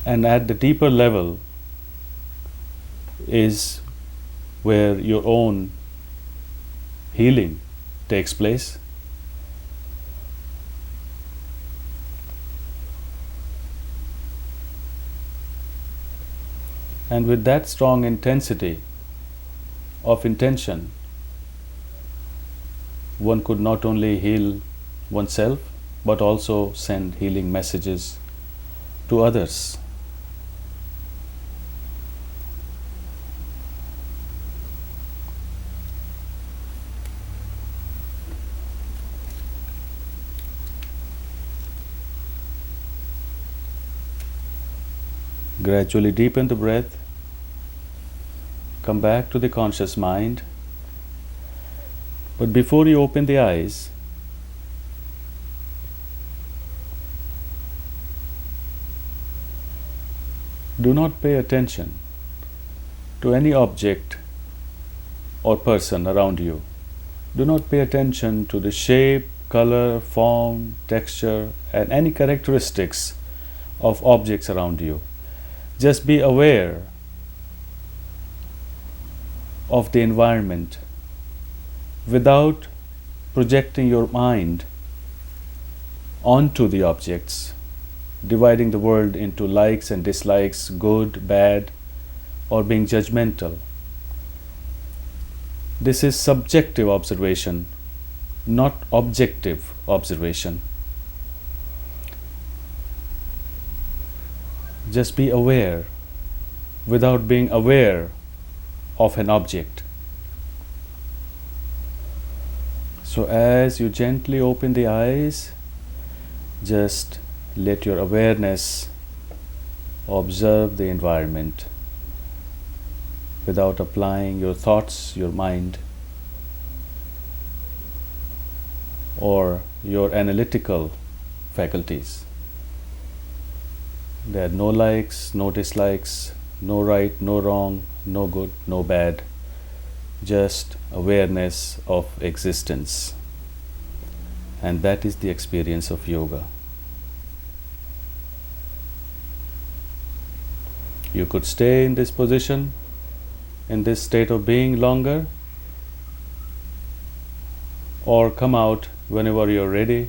and at the deeper level is where your own healing takes place. And with that strong intensity of intention, one could not only heal oneself but also send healing messages to others. Gradually deepen the breath, come back to the conscious mind. But before you open the eyes, do not pay attention to any object or person around you. Do not pay attention to the shape, color, form, texture, and any characteristics of objects around you. Just be aware of the environment without projecting your mind onto the objects, dividing the world into likes and dislikes, good, bad, or being judgmental. This is subjective observation, not objective observation. Just be aware without being aware of an object. So as you gently open the eyes, just let your awareness observe the environment without applying your thoughts, your mind, or your analytical faculties. There are no likes, no dislikes, no right, no wrong, no good, no bad, just awareness of existence. And that is the experience of yoga. You could stay in this position, in this state of being longer, or come out whenever you're ready